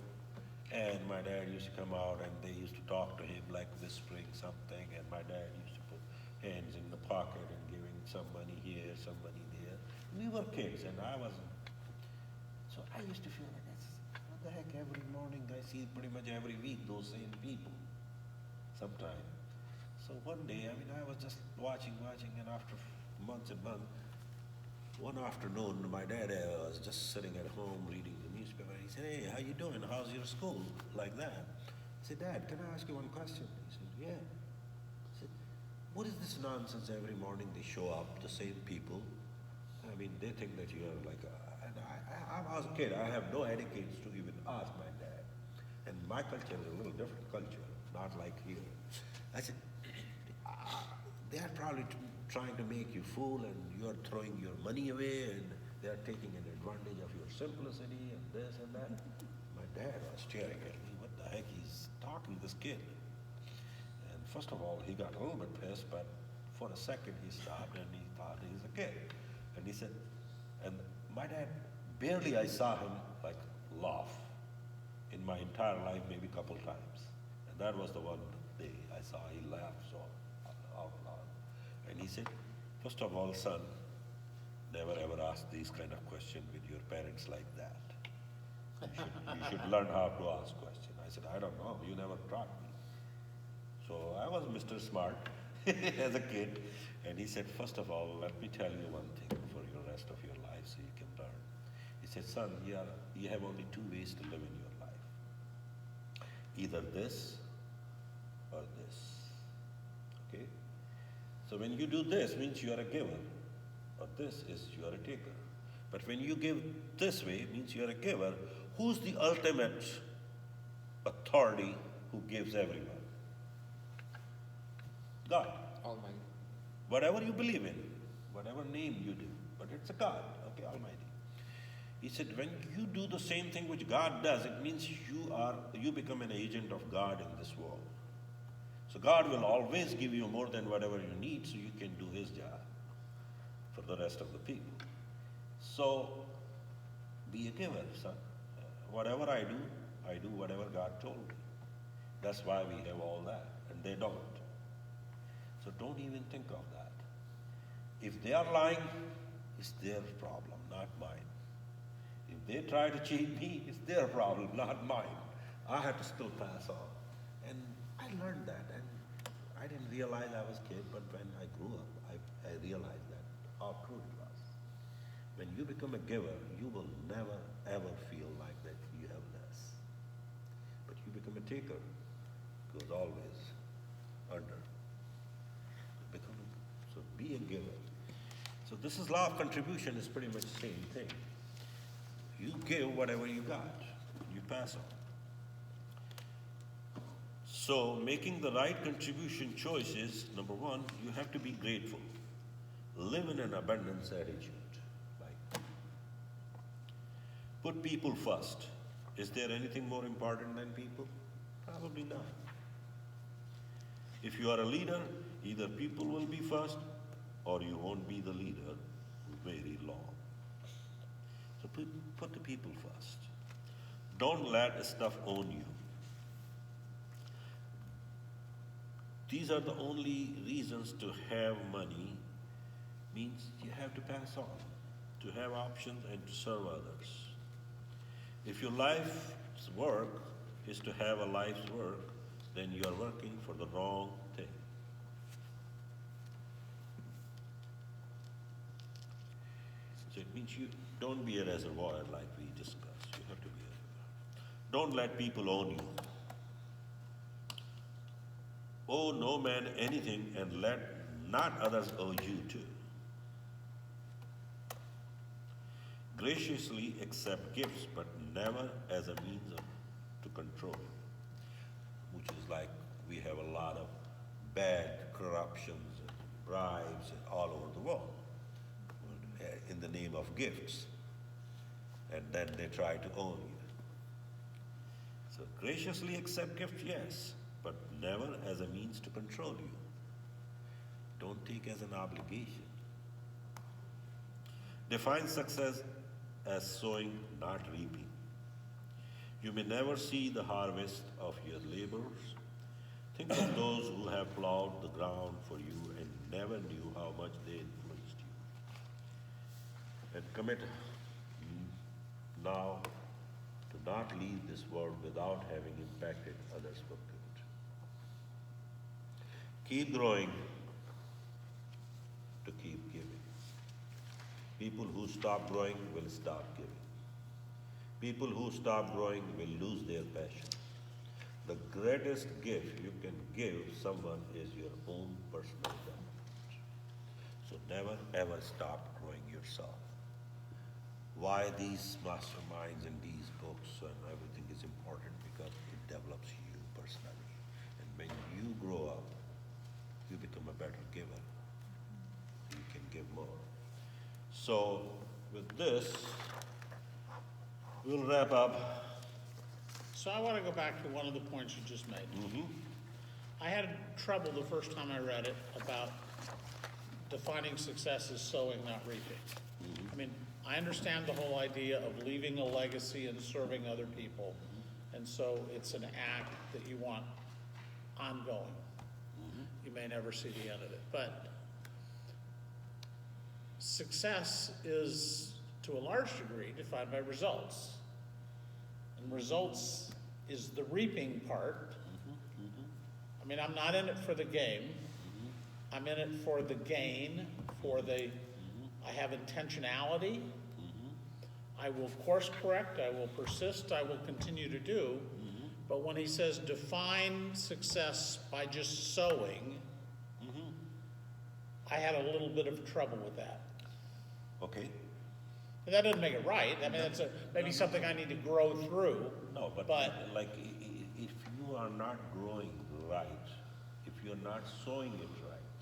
And my dad used to come out and they used to talk to him like whispering something, and my dad used to put hands in the pocket and giving some money here, some money there. We were kids and I wasn't. So I used to feel like, what the heck, every morning I see pretty much every week those same people sometime. So one day, I was just watching, and after months and months, one afternoon, my dad was just sitting at home reading the newspaper. He said, "Hey, how you doing? How's your school?" Like that. I said, "Dad, can I ask you one question?" He said, "Yeah." I said, "What is this nonsense every morning they show up, the same people? They think that you are like a..." And I was a kid. I have no etiquette to even ask my dad. And my culture is a little different culture, not like here. I said, they are probably trying to make you fool, and you are throwing your money away, and they are taking an advantage of your simplicity and this and that. My dad was staring at me. What the heck he's talking to this kid? And first of all, he got a little bit pissed, but for a second he stopped and he thought he's a kid. And he said, and my dad, barely I saw him like laugh in my entire life, maybe a couple times. And that was the one day I saw he laughed so out loud. And he said, "First of all, son, never ever ask these kind of questions with your parents like that. You should learn how to ask questions." I said, "I don't know, you never taught me." So I was Mr. Smart as a kid. And he said, "First of all, let me tell you one thing for the rest of your life so you can learn." He said, "Son, you have only two ways to live in your life. Either this or this. Okay? So when you do this, means you are a giver, or this is you are a taker. But when you give this way, means you are a giver. Who's the ultimate authority who gives everyone? God. Almighty. Whatever you believe in, whatever name you do, but it's a God, okay, Almighty. He said, when you do the same thing which God does, it means you become an agent of God in this world. So God will always give you more than whatever you need so you can do His job for the rest of the people. So be a giver, son. Whatever I do whatever God told me. That's why we have all that, and they don't. So don't even think of that. If they are lying, it's their problem, not mine. If they try to cheat me, it's their problem, not mine. I have to still pass on. And I learned that, and I didn't realize I was a kid, but when I grew up, I realized that how true it was. When you become a giver, you will never ever feel like that you have less. But you become a taker, goes always under. So be a giver. So this is law of contribution is pretty much the same thing. You give whatever you got, you pass on. So making the right contribution choices, number one, you have to be grateful. Live in an abundance attitude. Like, put people first. Is there anything more important than people? Probably not. If you are a leader, either people will be first or you won't be the leader very long. So put the people first. Don't let stuff own you. These are the only reasons to have money, means you have to pass on, to have options and to serve others. If your life's work is to have a life's work, then you are working for the wrong thing. So it means you don't be a reservoir like we discussed. You have to be a reservoir. Don't let people own you. Owe no man anything and let not others owe you too. Graciously accept gifts, but never as a means to control, which is like we have a lot of bad corruptions and bribes all over the world in the name of gifts, and then they try to own you. So graciously accept gifts, yes, but never as a means to control you. Don't take as an obligation. Define success as sowing, not reaping. You may never see the harvest of your labors. Think of those who have plowed the ground for you and never knew how much they influenced you. And commit now to not leave this world without having impacted others for good. Keep growing to keep giving. People who stop growing will stop giving. People who stop growing will lose their passion. The greatest gift you can give someone is your own personal development. So never ever stop growing yourself. Why these masterminds and these books and everything is important? Because it develops you personally. And when you grow up, you become a better giver. You can give more. So with this, we'll wrap up. So I want to go back to one of the points you just made. I had trouble the first time I read it about defining success as sowing, not reaping. I mean, I understand the whole idea of leaving a legacy and serving other people. And so it's an act that you want ongoing. You may never see the end of it. But success is, to a large degree, defined by results. And results is the reaping part. I mean, I'm not in it for the game. I'm in it for the gain, for the, I have intentionality. I will course correct, I will persist, I will continue to do. But when he says define success by just sowing, I had a little bit of trouble with that. Okay? But that doesn't make it right. I mean, that's maybe something I need to grow through. No, but like if you are not growing right, if you're not sowing it right,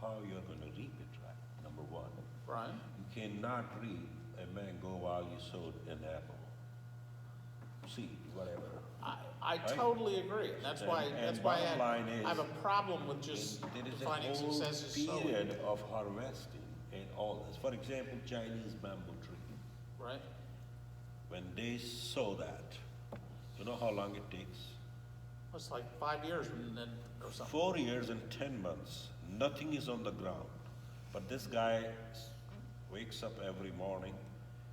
how you're going to reap it right? Number one. Right. You cannot reap a mango while you sowed an apple. Seed, whatever. I totally agree. That's why bottom line is, I have a problem with just there is defining a whole success as sowing. period of harvesting and all this. For example, Chinese bamboo tree. Right? When they sow that, you know how long it takes? It's like 5 years and then, or something. 4 years and 10 months. Nothing is on the ground. But this guy wakes up every morning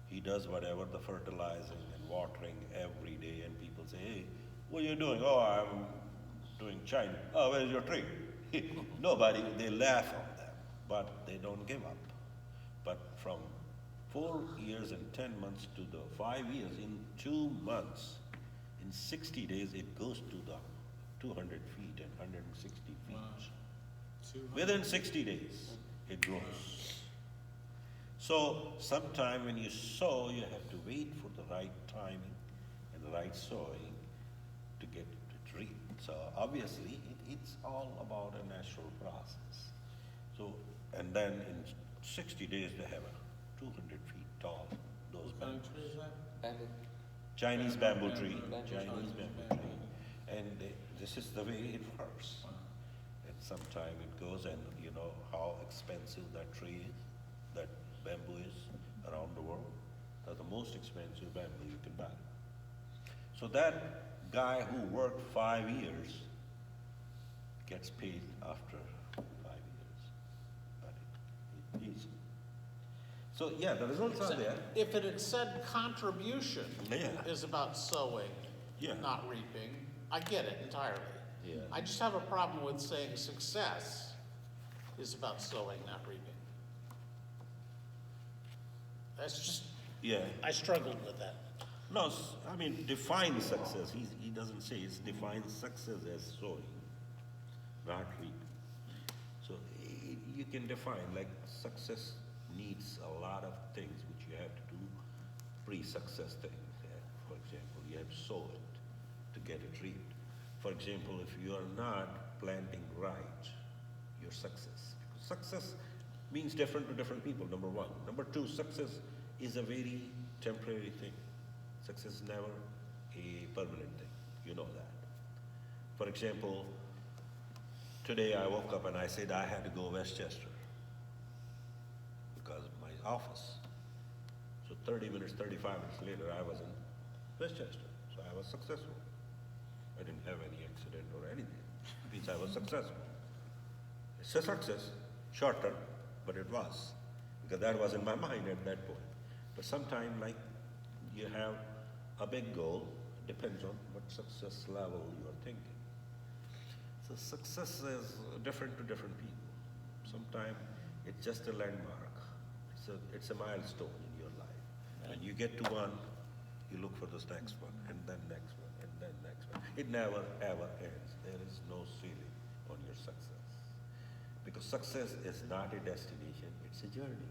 He does whatever the fertilizing and watering every day, and people say, "Hey, what are you doing?" "Oh, I'm doing China." "Oh, where's your tree?" Nobody, they laugh on them, but they don't give up. But from 4 years and 10 months to the 5 years, in 2 months, in 60 days, it goes to the 200 feet and 160 feet. Wow. 200. Within 60 days, it grows. So sometime when you sow, you have to wait for the right timing and the right sowing to get it reaped. So obviously, it's all about a natural process. So, and then in 60 days, they have a 200 feet tall, those What kind of bamboos. tree is that? Bamboo. Chinese bamboo tree, Bamboo. Chinese bamboo tree. And this is the way it works. Wow. And sometime it goes, and you know how expensive that tree is, that bamboo is around the world. That's the most expensive bamboo you can buy. So that guy who worked 5 years gets paid after 5 years. But easy. So yeah, the results are there. If it had said contribution Yeah. is about sowing, Yeah. not reaping, I get it entirely. Yeah. I just have a problem with saying success is about sowing, not reaping. That's just, Yeah. I struggled with that. No, I mean, define success. He doesn't say it's define success as sowing, not reaping. So you can define, like, success needs a lot of things which you have to do, pre-success things. Yeah. For example, you have to sow it to get it reaped. For example, if you are not planting right, your success. Because success means different to different people, number one. Number two, success is a very temporary thing. Success is never a permanent thing. You know that. For example, today I woke up and I said I had to go Westchester because of my office. So 30 minutes, 35 minutes later, I was in Westchester. So I was successful. I didn't have any accident or anything. It means I was successful. It's a success, short term, but it was. Because that was in my mind at that point. But sometimes, like, you have a big goal, depends on what success level you are thinking. So success is different to different people. Sometimes it's just a landmark. It's a milestone in your life. When you get to one, you look for this next one, and then next one, and then next one. It never ever ends. There is no ceiling on your success. Because success is not a destination, it's a journey.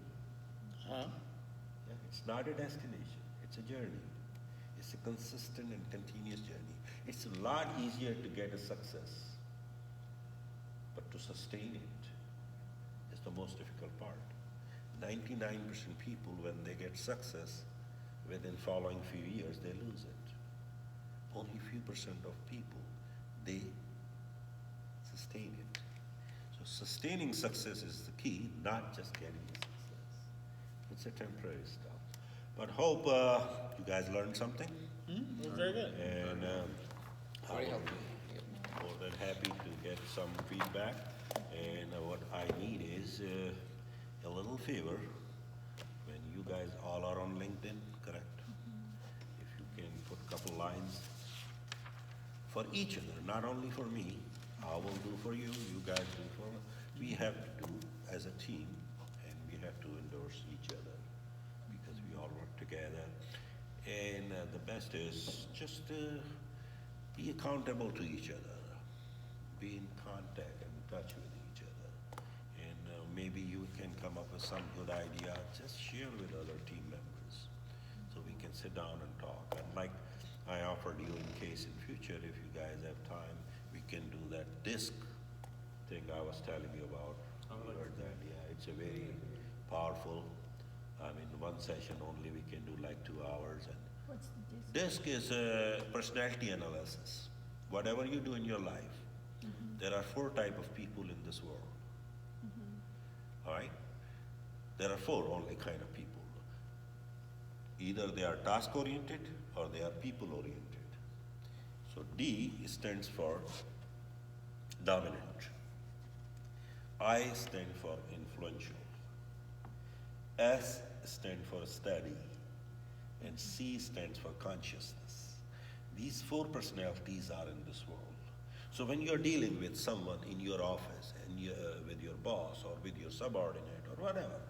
Huh? Yeah, it's not a destination, it's a journey. It's a consistent and continuous journey. It's a lot easier to get a success, but to sustain it is the most difficult part. 99% people, when they get success, within following few years, they lose it. Only few percent of people, they sustain it. So sustaining success is the key, not just getting the success. It's a temporary stuff. But hope you guys learned something. Very good. And Very I will helpful. be Yep. more than happy to get some feedback. And what I need is a little favor. When you guys all are on LinkedIn, correct? If you can put a couple lines for each other, not only for me. I will do for you, you guys do for me. We have to do as a team, and we have to endorse each other because we all work together. And the best is just be accountable to each other, be in contact and in touch with each other. And maybe you can come up with some good idea, just share with other team members so we can sit down and talk. And like I offered you, in case in future, if you guys have time, we can do that disc thing I was telling you about. You heard that? Yeah, it's a very powerful. I mean, one session only we can do like 2 hours. And What's the disc? disc is a personality analysis. Whatever you do in your life, there are 4 type of people in this world. All right? There are 4 only kind of people. Either they are task oriented or they are people oriented. So D stands for dominant. I stand for influential. S stand for steady. and C stands for consciousness. These four personalities are in this world. So when you're dealing with someone in your office and with your boss or with your subordinate or whatever,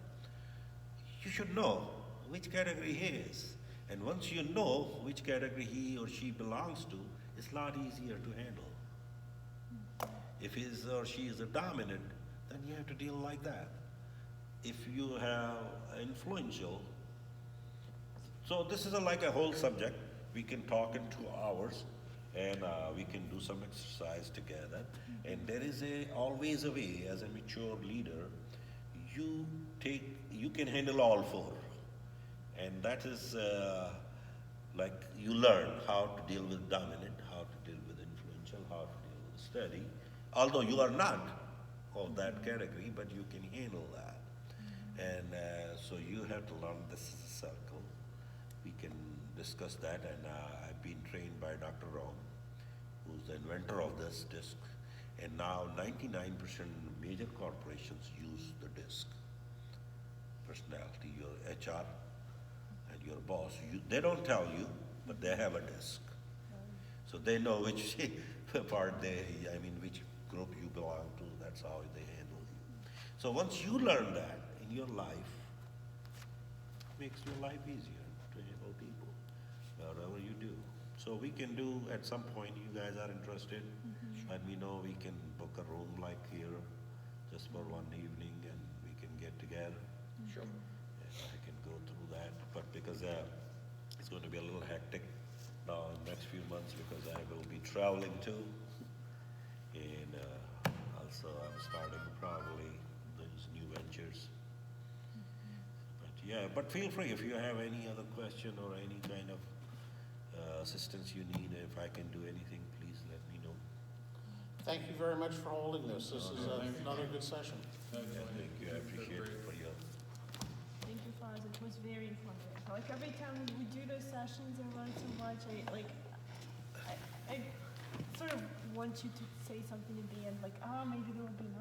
you should know which category he is. And once you know which category he or she belongs to, it's a lot easier to handle. If he or she is a dominant, then you have to deal like that. If you have influential, so this is like a whole subject. We can talk in 2 hours, and we can do some exercise together. And there is always a way, as a mature leader, you can handle all four. And that is like you learn how to deal with dominant, how to deal with influential, how to deal with steady. Although you are not of that category, but you can handle that. And so you have to learn this is a circle. We can discuss that, and I've been trained by Dr. Rome, who's the inventor of this disc. And now 99% major corporations use the disc. Personality, your HR and your boss, they don't tell you, but they have a disc. So they know which part which group you belong to, that's how they handle you. So once you learn that in your life, it makes your life easier to handle people, whatever you do. So we can do, at some point, you guys are interested, let me know, we can book a room like here, just for one evening, and we can get together. Sure. And I can go through that, but because it's going to be a little hectic now in the next few months, because I will be traveling too. And also I'm starting probably those new ventures. But yeah, but feel free if you have any other question or any kind of assistance you need. If I can do anything, please let me know. Thank you very much for holding this. This is another good session. Yeah, thank you. I appreciate it for your. Thank you, Faz. It was very informative. Like every time we do those sessions, I learn so much. I sort of want you to say something at the end, like, oh, maybe there will be another